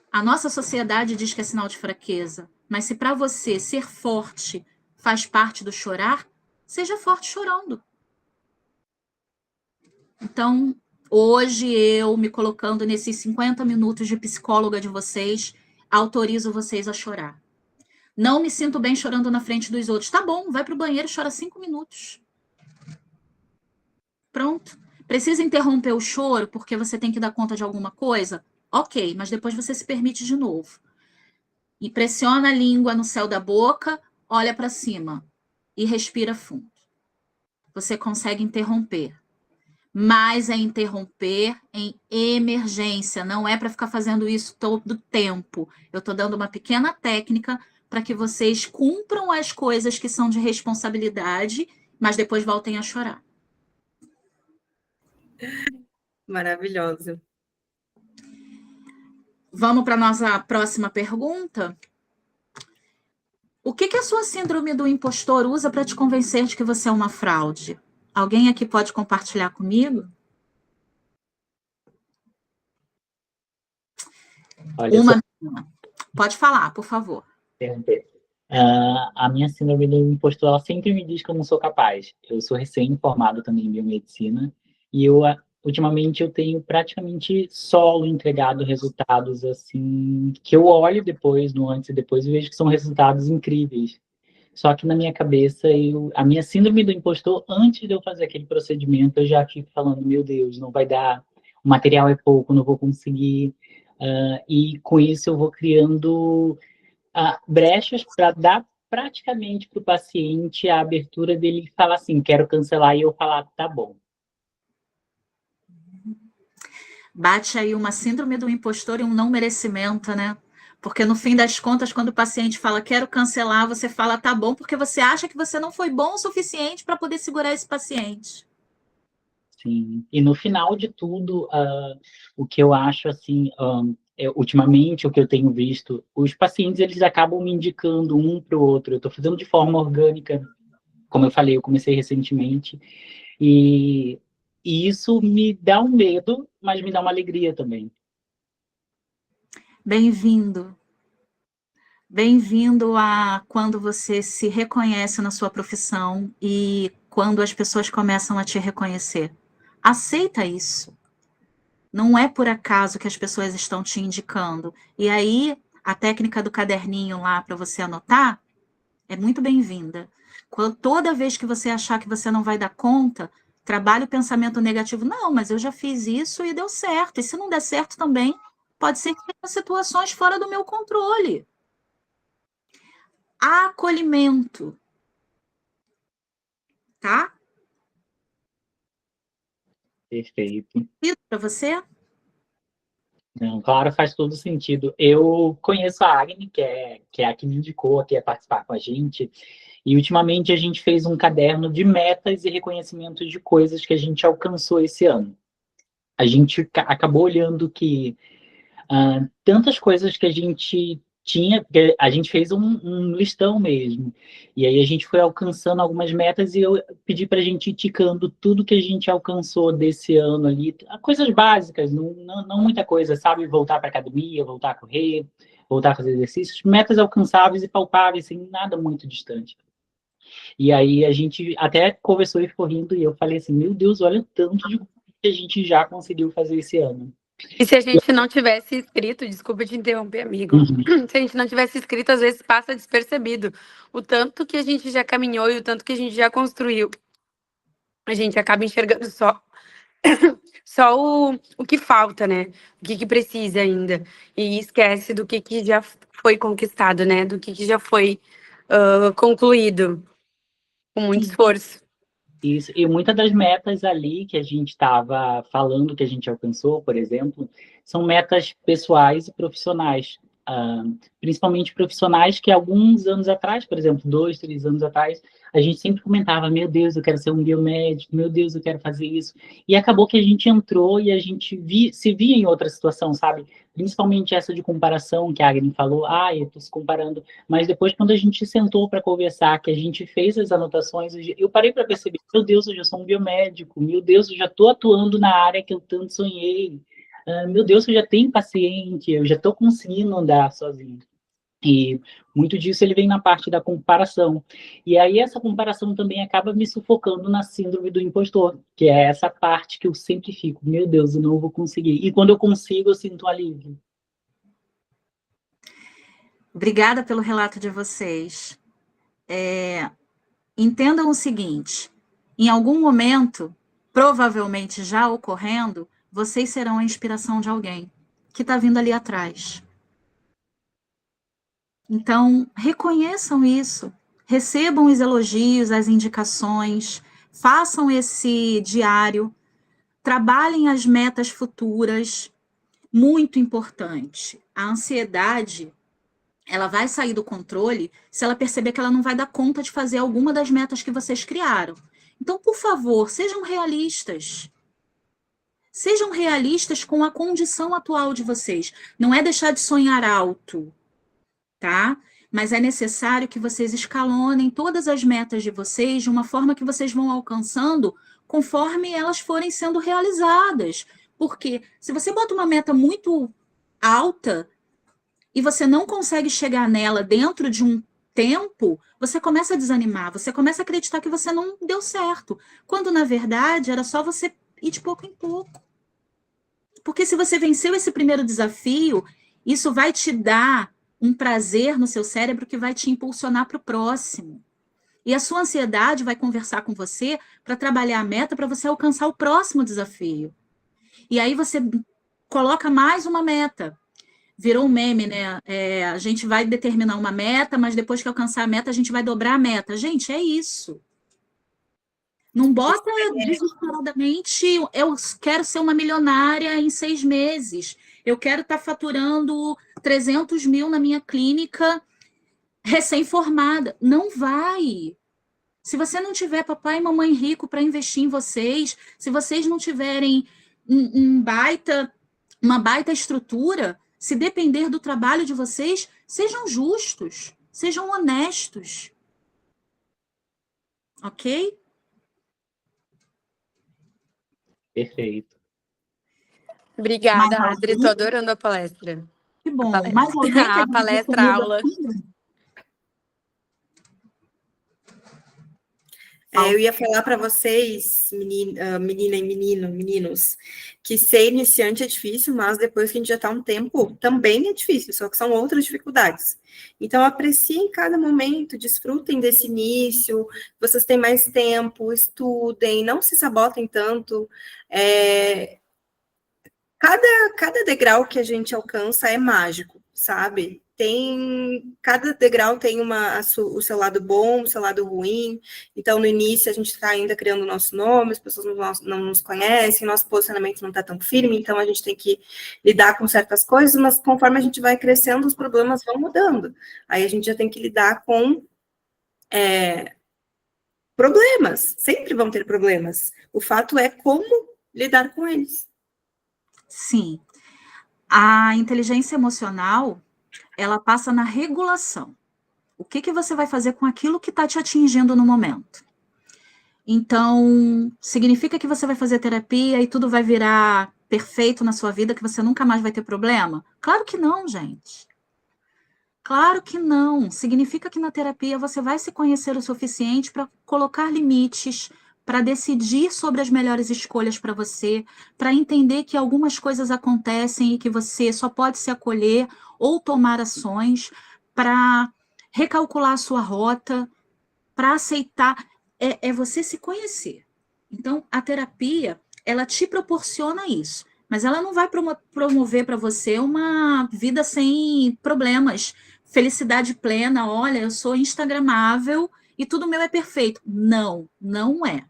Speaker 3: A nossa sociedade diz que é sinal de fraqueza, mas se para você ser forte faz parte do chorar, seja forte chorando. Então, hoje eu, me colocando nesses 50 minutos de psicóloga de vocês, autorizo vocês a chorar. Não me sinto bem chorando na frente dos outros. Tá bom, vai pro banheiro e chora 5 minutos. Pronto. Precisa interromper o choro porque você tem que dar conta de alguma coisa? Ok, mas depois você se permite de novo. E pressiona a língua no céu da boca, olha para cima e respira fundo. Você consegue interromper. Mas é interromper em emergência, não é para ficar fazendo isso todo o tempo. Eu estou dando uma pequena técnica para que vocês cumpram as coisas que são de responsabilidade, mas depois voltem a chorar.
Speaker 1: Maravilhoso.
Speaker 3: Vamos para a nossa próxima pergunta? O que a sua síndrome do impostor usa para te convencer de que você é uma fraude? Alguém aqui pode compartilhar comigo?
Speaker 4: Olha,
Speaker 3: Pode falar, por favor.
Speaker 4: A minha síndrome do impostor, ela sempre me diz que eu não sou capaz. Eu sou recém-formado também em biomedicina e ultimamente eu tenho praticamente solo entregado resultados assim que eu olho depois, no antes e depois, e vejo que são resultados incríveis. Só que na minha cabeça, a minha síndrome do impostor, antes de eu fazer aquele procedimento, eu já fico falando, meu Deus, não vai dar, o material é pouco, não vou conseguir. E com isso eu vou criando brechas para dar praticamente para o paciente a abertura dele falar assim, quero cancelar, e eu falar, tá bom.
Speaker 3: Bate aí uma síndrome do impostor e um não merecimento, né? Porque no fim das contas, quando o paciente fala quero cancelar, você fala tá bom, porque você acha que você não foi bom o suficiente para poder segurar esse paciente.
Speaker 4: Sim, e no final de tudo, o que eu acho assim, ultimamente o que eu tenho visto, os pacientes eles acabam me indicando um para o outro. Eu estou fazendo de forma orgânica, como eu falei, eu comecei recentemente, e isso me dá um medo, mas me dá uma alegria também.
Speaker 3: Bem-vindo. Bem-vindo a quando você se reconhece na sua profissão e quando as pessoas começam a te reconhecer. Aceita isso. Não é por acaso que as pessoas estão te indicando. E aí, a técnica do caderninho lá para você anotar é muito bem-vinda. Toda vez que você achar que você não vai dar conta, trabalhe o pensamento negativo. Não, mas eu já fiz isso e deu certo. E se não der certo também, pode ser que tenha situações fora do meu controle. Acolhimento. Tá?
Speaker 4: Perfeito.
Speaker 3: Para você?
Speaker 4: Não, claro, faz todo sentido. Eu conheço a Agni, que é a que me indicou aqui a participar com a gente, e ultimamente a gente fez um caderno de metas e reconhecimento de coisas que a gente alcançou esse ano. A gente acabou olhando que tantas coisas que a gente tinha, porque a gente fez um listão mesmo, e aí a gente foi alcançando algumas metas e eu pedi para a gente ir ticando tudo que a gente alcançou desse ano ali, coisas básicas, não muita coisa, sabe? Voltar para academia, voltar a correr, voltar a fazer exercícios, metas alcançáveis e palpáveis, sem nada muito distante. E aí a gente até conversou e ficou rindo, e eu falei assim, meu Deus, olha o tanto de coisa que a gente já conseguiu fazer esse ano.
Speaker 5: E se a gente não tivesse escrito, desculpa te interromper, amigo, se a gente não tivesse escrito, às vezes passa despercebido o tanto que a gente já caminhou e o tanto que a gente já construiu. A gente acaba enxergando só o que falta, né? O que precisa ainda. E esquece do que já foi conquistado, né? Do que já foi concluído com muito esforço.
Speaker 4: Isso, e muitas das metas ali que a gente estava falando, que a gente alcançou, por exemplo, são metas pessoais e profissionais. Principalmente profissionais que alguns anos atrás, por exemplo, 2, 3 anos atrás, a gente sempre comentava, meu Deus, eu quero ser um biomédico, meu Deus, eu quero fazer isso. E acabou que a gente entrou e a gente se via em outra situação, sabe? Principalmente essa de comparação que a Agnes falou, eu estou se comparando. Mas depois, quando a gente sentou para conversar, que a gente fez as anotações, eu parei para perceber, meu Deus, eu já sou um biomédico, meu Deus, eu já estou atuando na área que eu tanto sonhei. Meu Deus, eu já tenho paciente, eu já estou conseguindo andar sozinho. E muito disso ele vem na parte da comparação. E aí essa comparação também acaba me sufocando na síndrome do impostor, que é essa parte que eu sempre fico, meu Deus, eu não vou conseguir. E quando eu consigo, eu sinto alívio.
Speaker 3: Obrigada pelo relato de vocês. Entendam o seguinte, em algum momento, provavelmente já ocorrendo, vocês serão a inspiração de alguém que está vindo ali atrás. Então, reconheçam isso, recebam os elogios, as indicações, façam esse diário, trabalhem as metas futuras, muito importante. A ansiedade, ela vai sair do controle se ela perceber que ela não vai dar conta de fazer alguma das metas que vocês criaram. Então, por favor, sejam realistas. Sejam realistas com a condição atual de vocês. Não é deixar de sonhar alto, tá? Mas é necessário que vocês escalonem todas as metas de vocês de uma forma que vocês vão alcançando conforme elas forem sendo realizadas. Porque se você bota uma meta muito alta e você não consegue chegar nela dentro de um tempo, você começa a desanimar, você começa a acreditar que você não deu certo, quando na verdade era só você ir de pouco em pouco. Porque se você venceu esse primeiro desafio, isso vai te dar um prazer no seu cérebro que vai te impulsionar para o próximo. E a sua ansiedade vai conversar com você para trabalhar a meta para você alcançar o próximo desafio. E aí você coloca mais uma meta. Virou um meme, né? A gente vai determinar uma meta, mas depois que alcançar a meta, a gente vai dobrar a meta. Gente, é isso. Não bota desesperadamente, eu quero ser uma milionária em 6 meses. Eu quero estar faturando 300 mil na minha clínica recém-formada. Não vai. Se você não tiver papai e mamãe rico para investir em vocês, se vocês não tiverem uma baita estrutura, se depender do trabalho de vocês, sejam justos, sejam honestos. Ok?
Speaker 4: Perfeito.
Speaker 5: Obrigada, Adri. Estou adorando a palestra.
Speaker 3: Que bom.
Speaker 5: A palestra,
Speaker 3: Mais alguém
Speaker 5: a palestra, a aula.
Speaker 1: Eu ia falar para vocês, menina e meninos, que ser iniciante é difícil, mas depois que a gente já está um tempo, também é difícil, só que são outras dificuldades. Então, apreciem cada momento, desfrutem desse início, vocês têm mais tempo, estudem, não se sabotem tanto. Cada degrau que a gente alcança é mágico, sabe? Cada degrau tem o seu lado bom, o seu lado ruim. Então, no início, a gente está ainda criando o nosso nome, as pessoas não nos conhecem, nosso posicionamento não está tão firme, então a gente tem que lidar com certas coisas, mas conforme a gente vai crescendo, os problemas vão mudando. Aí a gente já tem que lidar com problemas, sempre vão ter problemas. O fato é como lidar com eles.
Speaker 3: Sim. A inteligência emocional, ela passa na regulação. O que você vai fazer com aquilo que está te atingindo no momento? Então, significa que você vai fazer terapia e tudo vai virar perfeito na sua vida, que você nunca mais vai ter problema? Claro que não, gente. Claro que não. Significa que na terapia você vai se conhecer o suficiente para colocar limites, para decidir sobre as melhores escolhas para você, para entender que algumas coisas acontecem e que você só pode se acolher ou tomar ações, para recalcular a sua rota, para aceitar. É você se conhecer. Então, a terapia, ela te proporciona isso, mas ela não vai promover para você uma vida sem problemas, felicidade plena, olha, eu sou instagramável e tudo meu é perfeito. Não, não é.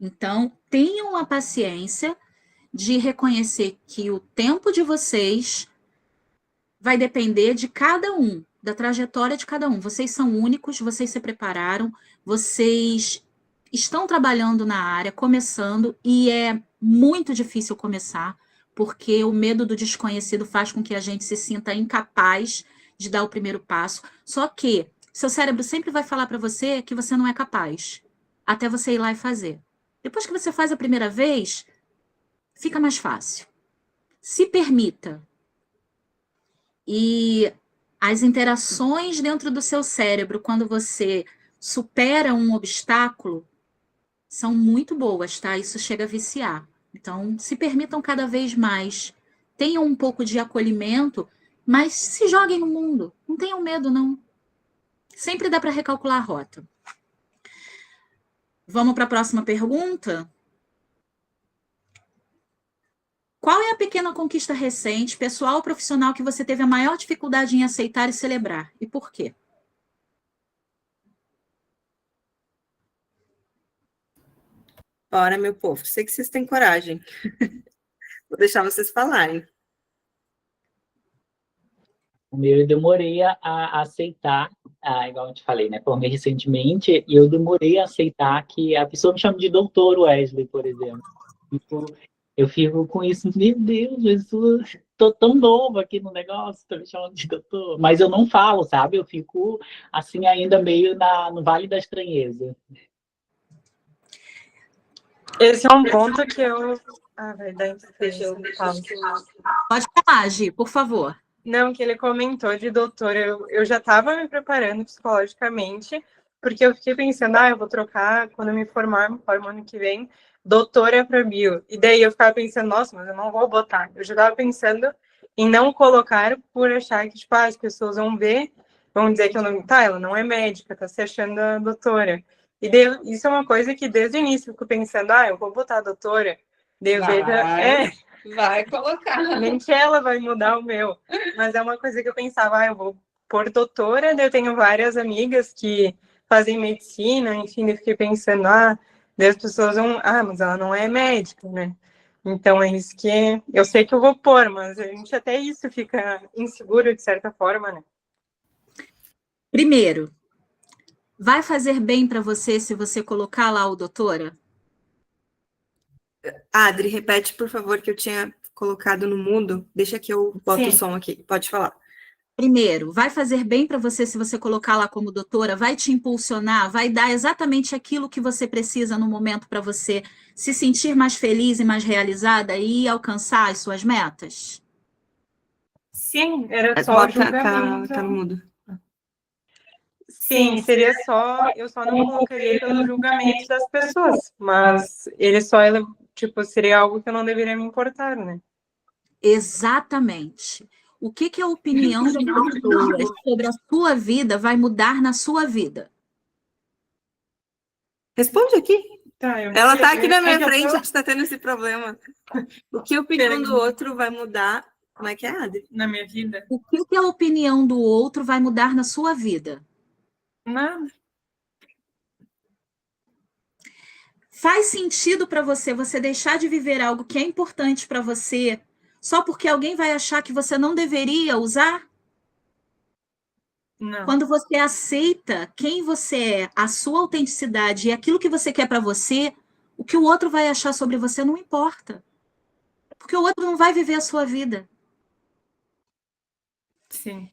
Speaker 3: Então, tenham a paciência de reconhecer que o tempo de vocês vai depender de cada um, da trajetória de cada um. Vocês são únicos, vocês se prepararam, vocês estão trabalhando na área, começando, e é muito difícil começar, porque o medo do desconhecido faz com que a gente se sinta incapaz de dar o primeiro passo. Só que seu cérebro sempre vai falar para você que você não é capaz, até você ir lá e fazer. Depois que você faz a primeira vez, fica mais fácil. Se permita. E as interações dentro do seu cérebro, quando você supera um obstáculo, são muito boas, tá? Isso chega a viciar. Então, se permitam cada vez mais. Tenham um pouco de acolhimento, mas se joguem no mundo. Não tenham medo, não. Sempre dá para recalcular a rota. Vamos para a próxima pergunta? Qual é a pequena conquista recente, pessoal ou profissional, que você teve a maior dificuldade em aceitar e celebrar? E por quê?
Speaker 1: Ora, meu povo, sei que vocês têm coragem. Vou deixar vocês falarem.
Speaker 4: O meu eu demorei a aceitar, igual eu te falei, né? Formei recentemente, e eu demorei a aceitar que a pessoa me chama de doutor Wesley, por exemplo. Tipo, eu fico com isso, meu Deus, Jesus, tô tão novo aqui no negócio, tô me chamando de doutor. Mas eu não falo, sabe? Eu fico, assim, ainda meio no Vale da Estranheza.
Speaker 2: Esse é um ponto que eu... vai dar interferência.
Speaker 3: Pode falar, Gi, por favor.
Speaker 2: Não, que ele comentou de doutor. Eu já estava me preparando psicologicamente, porque eu fiquei pensando, eu vou trocar, quando eu me formar ano que vem, doutora para bio. E daí eu ficava pensando, nossa, mas eu não vou botar. Eu já estava pensando em não colocar por achar que, tipo, as pessoas vão ver, vão dizer que eu não... Tá, ela não é médica, tá se achando a doutora. E daí, isso é uma coisa que desde o início eu fico pensando, eu vou botar a doutora. Daí eu vejo...
Speaker 6: Vai colocar.
Speaker 2: Nem que ela vai mudar o meu. Mas é uma coisa que eu pensava, eu vou pôr doutora, daí eu tenho várias amigas que fazem medicina, enfim, eu fiquei pensando, daí as pessoas vão, mas ela não é médica, né? Então é isso que eu sei que eu vou pôr, mas a gente até isso fica inseguro de certa forma, né?
Speaker 3: Primeiro, vai fazer bem para você se você colocar lá o doutora?
Speaker 1: Adri, repete, por favor, que eu tinha colocado no mudo. Deixa que eu boto o som aqui. Pode falar.
Speaker 3: Primeiro, vai fazer bem para você se você colocar lá como doutora? Vai te impulsionar? Vai dar exatamente aquilo que você precisa no momento para você se sentir mais feliz e mais realizada e alcançar as suas metas?
Speaker 2: Sim, era só julgamento.
Speaker 1: Tá no mudo.
Speaker 2: Sim, seria só... Eu só não colocaria pelo julgamento das pessoas, mas ele só... seria algo que eu não deveria me importar, né?
Speaker 3: Exatamente. O que a opinião das pessoas sobre a sua vida vai mudar na sua vida?
Speaker 1: Responde aqui.
Speaker 2: Tá,
Speaker 1: Ela tá aqui na minha frente, a gente tá tendo esse problema. O que a opinião do outro vai mudar... Como é que é, Adri?
Speaker 2: Na minha vida?
Speaker 3: O que a opinião do outro vai mudar na sua vida?
Speaker 2: Nada.
Speaker 3: Faz sentido para você deixar de viver algo que é importante para você só porque alguém vai achar que você não deveria usar?
Speaker 2: Não.
Speaker 3: Quando você aceita quem você é, a sua autenticidade e aquilo que você quer para você, o que o outro vai achar sobre você não importa. Porque o outro não vai viver a sua vida.
Speaker 2: Sim.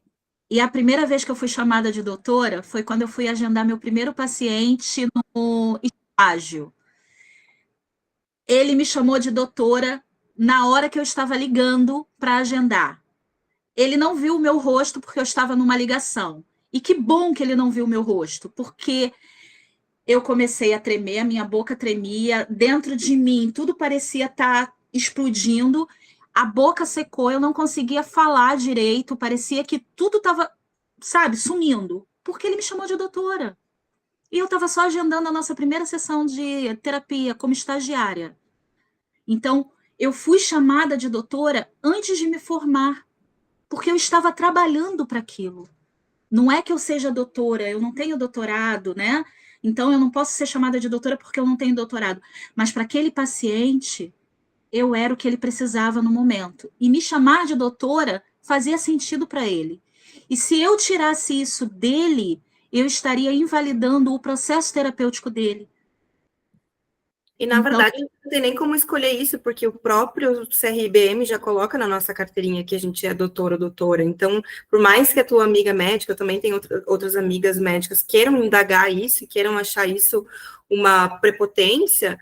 Speaker 3: E a primeira vez que eu fui chamada de doutora foi quando eu fui agendar meu primeiro paciente no estágio. Ele me chamou de doutora na hora que eu estava ligando para agendar. Ele não viu o meu rosto porque eu estava numa ligação. E que bom que ele não viu o meu rosto, porque eu comecei a tremer, a minha boca tremia, dentro de mim tudo parecia estar explodindo, a boca secou, eu não conseguia falar direito, parecia que tudo estava, sumindo, porque ele me chamou de doutora. E eu estava só agendando a nossa primeira sessão de terapia como estagiária. Então, eu fui chamada de doutora antes de me formar, porque eu estava trabalhando para aquilo. Não é que eu seja doutora, eu não tenho doutorado, né? Então, eu não posso ser chamada de doutora porque eu não tenho doutorado. Mas para aquele paciente, eu era o que ele precisava no momento. E me chamar de doutora fazia sentido para ele. E se eu tirasse isso dele, eu estaria invalidando o processo terapêutico dele.
Speaker 1: E, na verdade, não tem nem como escolher isso, porque o próprio CRBM já coloca na nossa carteirinha que a gente é doutor ou doutora. Então, por mais que a tua amiga médica, eu também tenho outras amigas médicas, queiram indagar isso, queiram achar isso uma prepotência,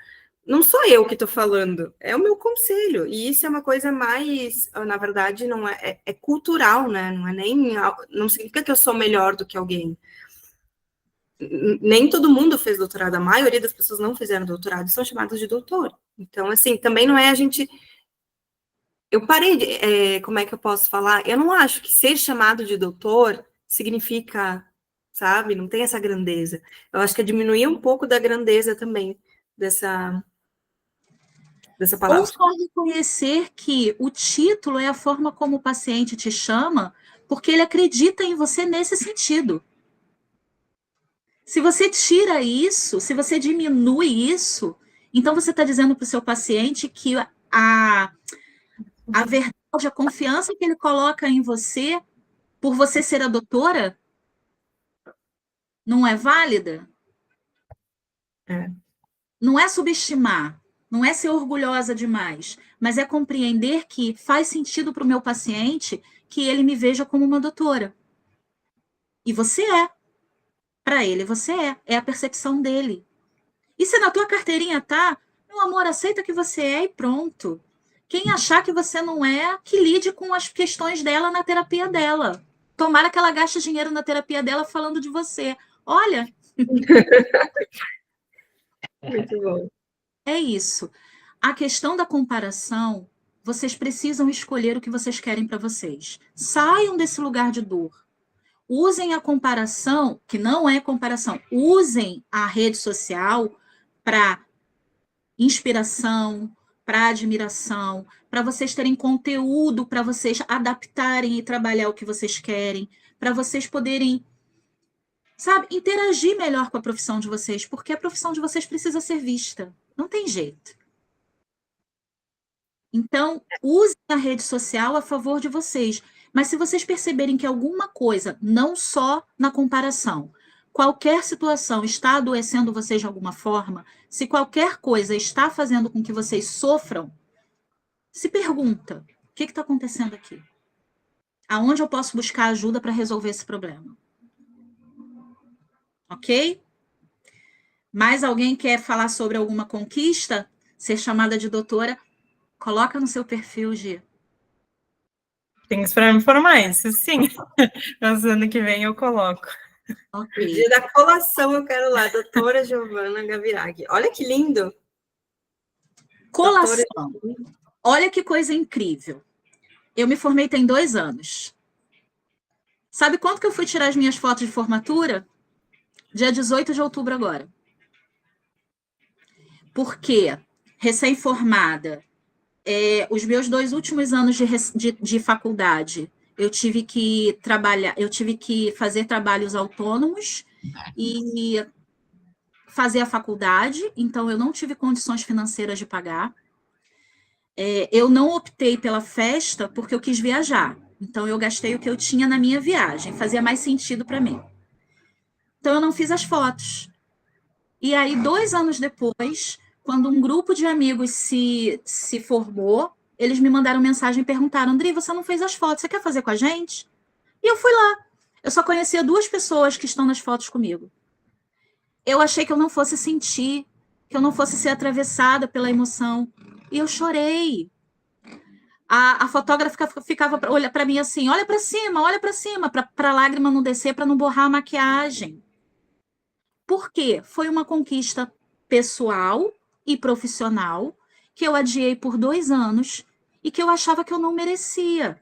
Speaker 1: não sou eu que estou falando, é o meu conselho. E isso é uma coisa mais, na verdade, não é cultural, né? Não é nem, não significa que eu sou melhor do que alguém. Nem todo mundo fez doutorado, a maioria das pessoas não fizeram doutorado e são chamadas de doutor. Então, assim, também não é a gente... Eu parei de... como é que eu posso falar? Eu não acho que ser chamado de doutor significa, sabe? Não tem essa grandeza. Eu acho que é diminuir um pouco da grandeza também dessa palavra.
Speaker 3: Ou só reconhecer que o título é a forma como o paciente te chama, porque ele acredita em você nesse sentido. Se você tira isso, se você diminui isso, então você está dizendo para o seu paciente que a verdade, a confiança que ele coloca em você, por você ser a doutora, não é válida? Não é subestimar, não é ser orgulhosa demais, mas é compreender que faz sentido para o meu paciente que ele me veja como uma doutora. E você é. Para ele, você é a percepção dele. E se na tua carteirinha tá, meu amor, aceita que você é e pronto. Quem achar que você não é, que lide com as questões dela na terapia dela. Tomara que ela gaste dinheiro na terapia dela falando de você. Olha.
Speaker 1: Muito bom.
Speaker 3: É isso. A questão da comparação, vocês precisam escolher o que vocês querem para vocês. Saiam desse lugar de dor. Usem a comparação, que não é comparação, usem a rede social para inspiração, para admiração, para vocês terem conteúdo, para vocês adaptarem e trabalhar o que vocês querem, para vocês poderem, sabe, interagir melhor com a profissão de vocês, porque a profissão de vocês precisa ser vista. Não tem jeito. Então, usem a rede social a favor de vocês. Mas se vocês perceberem que alguma coisa, não só na comparação, qualquer situação está adoecendo vocês de alguma forma, se qualquer coisa está fazendo com que vocês sofram, se pergunta, o que está acontecendo aqui? Aonde eu posso buscar ajuda para resolver esse problema? Ok? Mais alguém quer falar sobre alguma conquista? Ser chamada de doutora? Coloca no seu perfil, Gi.
Speaker 2: Tem que esperar me formar isso, sim. Mas ano que vem eu coloco.
Speaker 1: Okay. No dia da colação eu quero lá, doutora Giovana Gaviraghi. Olha que lindo!
Speaker 3: Colação. Doutora... Olha que coisa incrível. Eu me formei tem 2 anos. Sabe quando que eu fui tirar as minhas fotos de formatura? Dia 18 de outubro agora. Porque, recém-formada, os meus 2 últimos anos de faculdade, eu tive que trabalhar, eu tive que fazer trabalhos autônomos e fazer a faculdade, então eu não tive condições financeiras de pagar. Eu não optei pela festa porque eu quis viajar, então eu gastei o que eu tinha na minha viagem, fazia mais sentido para mim. Então eu não fiz as fotos. E aí, 2 anos depois, quando um grupo de amigos se formou, eles me mandaram mensagem e perguntaram: Andrei, você não fez as fotos, você quer fazer com a gente? E eu fui lá. Eu só conhecia 2 pessoas que estão nas fotos comigo. Eu achei que eu não fosse sentir, que eu não fosse ser atravessada pela emoção. E eu chorei. A fotógrafa ficava para mim assim: olha para cima, para a lágrima não descer, para não borrar a maquiagem. Por quê? Foi uma conquista pessoal e profissional que eu adiei por 2 anos e que eu achava que eu não merecia.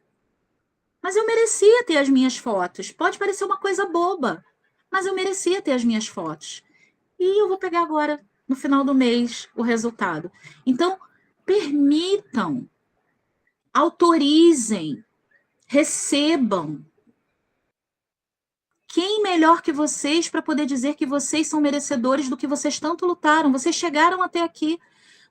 Speaker 3: Mas eu merecia ter as minhas fotos. Pode parecer uma coisa boba, mas eu merecia ter as minhas fotos. E eu vou pegar agora, no final do mês, o resultado. Então, permitam, autorizem, recebam. Quem melhor que vocês para poder dizer que vocês são merecedores do que vocês tanto lutaram? Vocês chegaram até aqui.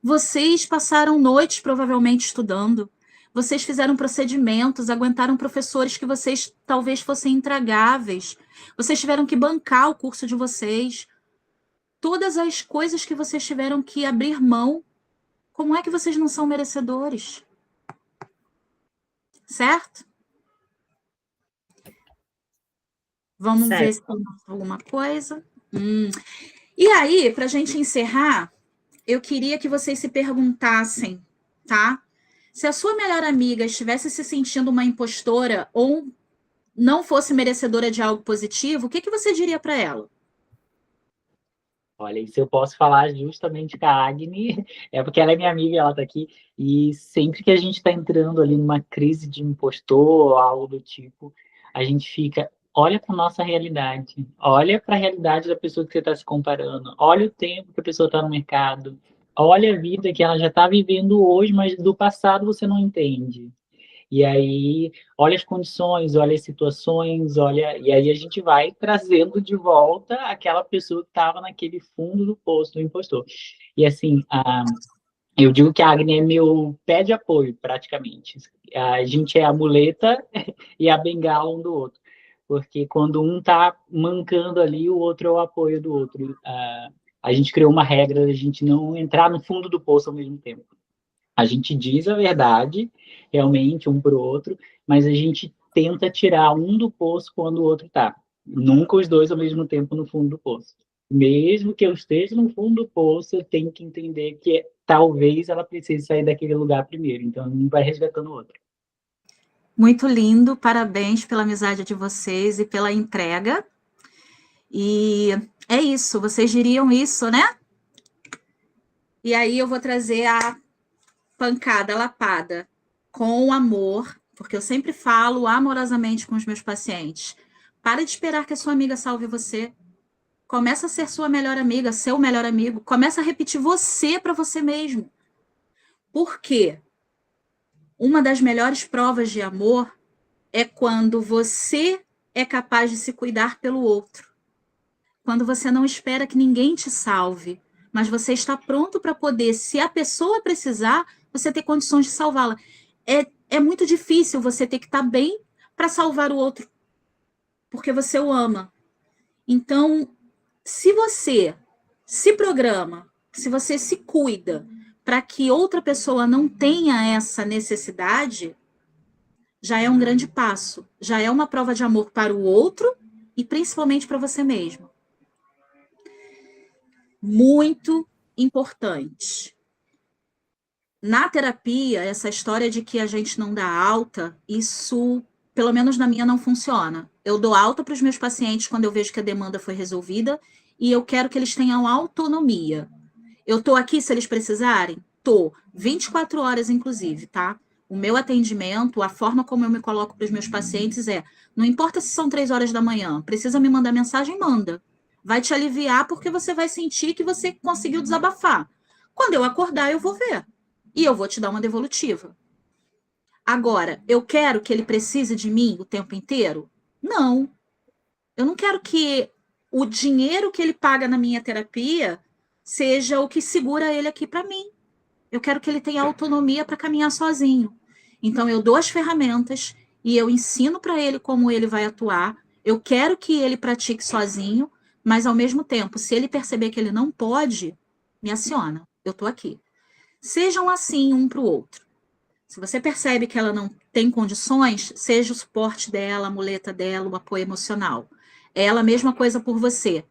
Speaker 3: Vocês passaram noites provavelmente estudando. Vocês fizeram procedimentos, aguentaram professores que vocês talvez fossem intragáveis. Vocês tiveram que bancar o curso de vocês. Todas as coisas que vocês tiveram que abrir mão. Como é que vocês não são merecedores? Certo? Vamos ver se tem alguma coisa. E aí, para a gente encerrar, eu queria que vocês se perguntassem, tá? Se a sua melhor amiga estivesse se sentindo uma impostora ou não fosse merecedora de algo positivo, o que você diria para ela?
Speaker 4: Olha, isso eu posso falar justamente com a Agni, é porque ela é minha amiga, ela tá aqui, e sempre que a gente tá entrando ali numa crise de impostor ou algo do tipo, a gente fica, olha para nossa realidade, olha para a realidade da pessoa que você está se comparando, olha o tempo que a pessoa está no mercado, olha a vida que ela já está vivendo hoje, mas do passado você não entende. E aí, olha as condições, olha as situações, olha... E aí a gente vai trazendo de volta aquela pessoa que estava naquele fundo do poço do impostor. E assim, eu digo que a Agni é meu pé de apoio, praticamente. A gente é a muleta e a bengala um do outro. Porque quando um está mancando ali, o outro é o apoio do outro. A gente criou uma regra de a gente não entrar no fundo do poço ao mesmo tempo. A gente diz a verdade, realmente, um para o outro, mas a gente tenta tirar um do poço quando o outro está. Nunca os dois ao mesmo tempo no fundo do poço. Mesmo que eu esteja no fundo do poço, eu tenho que entender que talvez ela precise sair daquele lugar primeiro. Então, um vai resgatando o outro.
Speaker 3: Muito lindo, parabéns pela amizade de vocês e pela entrega. E é isso, vocês diriam isso, né? E aí eu vou trazer a pancada, a lapada, com amor, porque eu sempre falo amorosamente com os meus pacientes. Para de esperar que a sua amiga salve você. Começa a ser sua melhor amiga, seu melhor amigo. Começa a repetir você para você mesmo. Por quê? Uma das melhores provas de amor é quando você é capaz de se cuidar pelo outro. Quando você não espera que ninguém te salve, mas você está pronto para poder, se a pessoa precisar, você ter condições de salvá-la. É muito difícil você ter que estar bem para salvar o outro, porque você o ama. Então, se você se programa, se você se cuida para que outra pessoa não tenha essa necessidade, já é um grande passo, já é uma prova de amor para o outro e principalmente para você mesmo. Muito importante. Na terapia, essa história de que a gente não dá alta, isso, pelo menos na minha, não funciona. Eu dou alta para os meus pacientes quando eu vejo que a demanda foi resolvida e eu quero que eles tenham autonomia. Eu estou aqui se eles precisarem? Estou. 24 horas, inclusive, tá? O meu atendimento, a forma como eu me coloco para os meus pacientes não importa se são 3 horas da manhã, precisa me mandar mensagem, manda. Vai te aliviar porque você vai sentir que você conseguiu desabafar. Quando eu acordar, eu vou ver. E eu vou te dar uma devolutiva. Agora, eu quero que ele precise de mim o tempo inteiro? Não. Eu não quero que o dinheiro que ele paga na minha terapia seja o que segura ele aqui para mim. Eu quero que ele tenha autonomia para caminhar sozinho. Então, eu dou as ferramentas e eu ensino para ele como ele vai atuar. Eu quero que ele pratique sozinho, mas, ao mesmo tempo, se ele perceber que ele não pode, me aciona. Eu estou aqui. Sejam assim um para o outro. Se você percebe que ela não tem condições, seja o suporte dela, a muleta dela, o apoio emocional. Ela, a mesma coisa por você.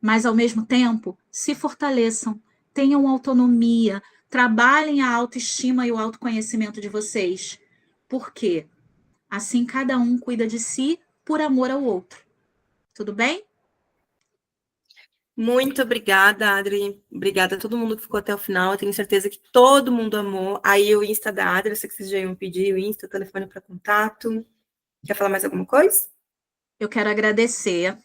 Speaker 3: Mas, ao mesmo tempo, se fortaleçam, tenham autonomia, trabalhem a autoestima e o autoconhecimento de vocês. Por quê? Assim, cada um cuida de si por amor ao outro. Tudo bem?
Speaker 1: Muito obrigada, Adri. Obrigada a todo mundo que ficou até o final. Eu tenho certeza que todo mundo amou. Aí o Insta da Adri, eu sei que vocês já iam pedir o Insta, o telefone para contato. Quer falar mais alguma coisa?
Speaker 3: Eu quero agradecer.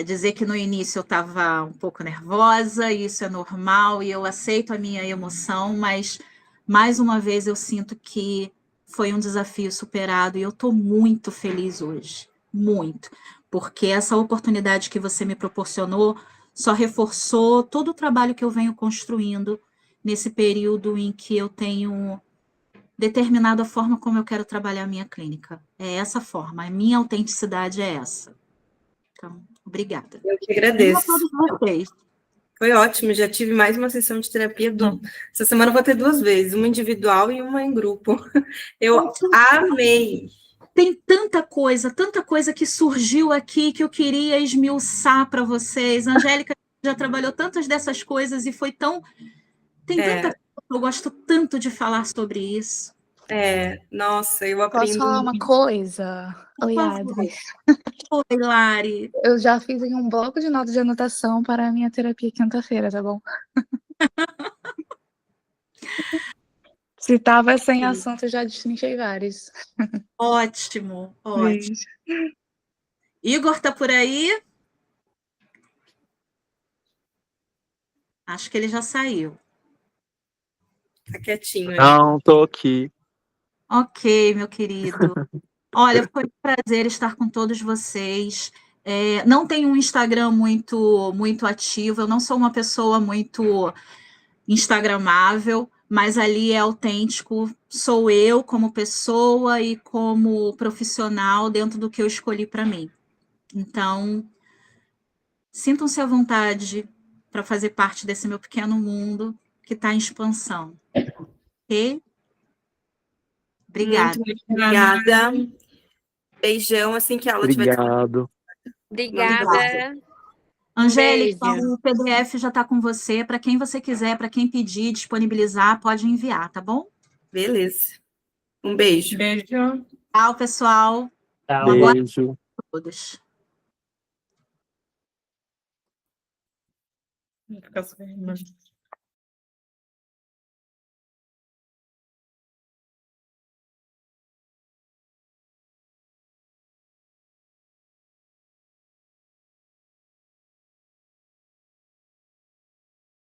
Speaker 3: Dizer que no início eu estava um pouco nervosa, e isso é normal, e eu aceito a minha emoção, mas mais uma vez eu sinto que foi um desafio superado e eu estou muito feliz hoje. Muito. Porque essa oportunidade que você me proporcionou só reforçou todo o trabalho que eu venho construindo nesse período em que eu tenho determinado a forma como eu quero trabalhar a minha clínica. É essa forma, a minha autenticidade é essa. Então, obrigada.
Speaker 1: Eu que
Speaker 3: E a
Speaker 1: agradeço.
Speaker 3: todos vocês.
Speaker 1: Foi ótimo, já tive mais uma sessão de terapia. Essa semana eu vou ter 2 vezes, uma individual e uma em grupo. Eu amei.
Speaker 3: Tem tanta coisa que surgiu aqui que eu queria esmiuçar para vocês. A Angélica já trabalhou tantas dessas coisas e foi tão... Tem tanta coisa que eu gosto tanto de falar sobre isso.
Speaker 1: Nossa, eu
Speaker 6: Posso
Speaker 1: aprendo
Speaker 6: falar uma
Speaker 1: muito.
Speaker 6: coisa?
Speaker 3: Por
Speaker 6: Oi,
Speaker 3: favor.
Speaker 6: Adri.
Speaker 3: Oi, Lari.
Speaker 6: Eu já fiz em um bloco de notas de anotação para a minha terapia quinta-feira, tá bom? Se tava sem assunto, eu já destrinchei vários.
Speaker 3: Ótimo, ótimo.
Speaker 6: Beijo.
Speaker 3: Igor tá por aí? Acho que ele já saiu.
Speaker 1: Tá quietinho aí.
Speaker 7: Não, tô aqui.
Speaker 3: Ok, meu querido. Olha, foi um prazer estar com todos vocês. Não tenho um Instagram muito ativo, eu não sou uma pessoa muito instagramável, mas ali é autêntico, sou eu como pessoa e como profissional dentro do que eu escolhi para mim. Então, sintam-se à vontade para fazer parte desse meu pequeno mundo que está em expansão. Ok? Obrigada.
Speaker 1: Muito obrigada. Beijão, assim que a aula tiver.
Speaker 7: Obrigado.
Speaker 5: Obrigada.
Speaker 3: Angélica,
Speaker 5: Beijo.
Speaker 3: o PDF já está com você. Para quem você quiser, para quem pedir, disponibilizar, pode enviar, tá bom?
Speaker 1: Beleza. Um beijo.
Speaker 2: Beijo.
Speaker 3: Tchau, pessoal.
Speaker 4: Tchau.
Speaker 3: Uma boa
Speaker 7: Beijo.
Speaker 3: noite a todos.
Speaker 2: Vou ficar sorrindo.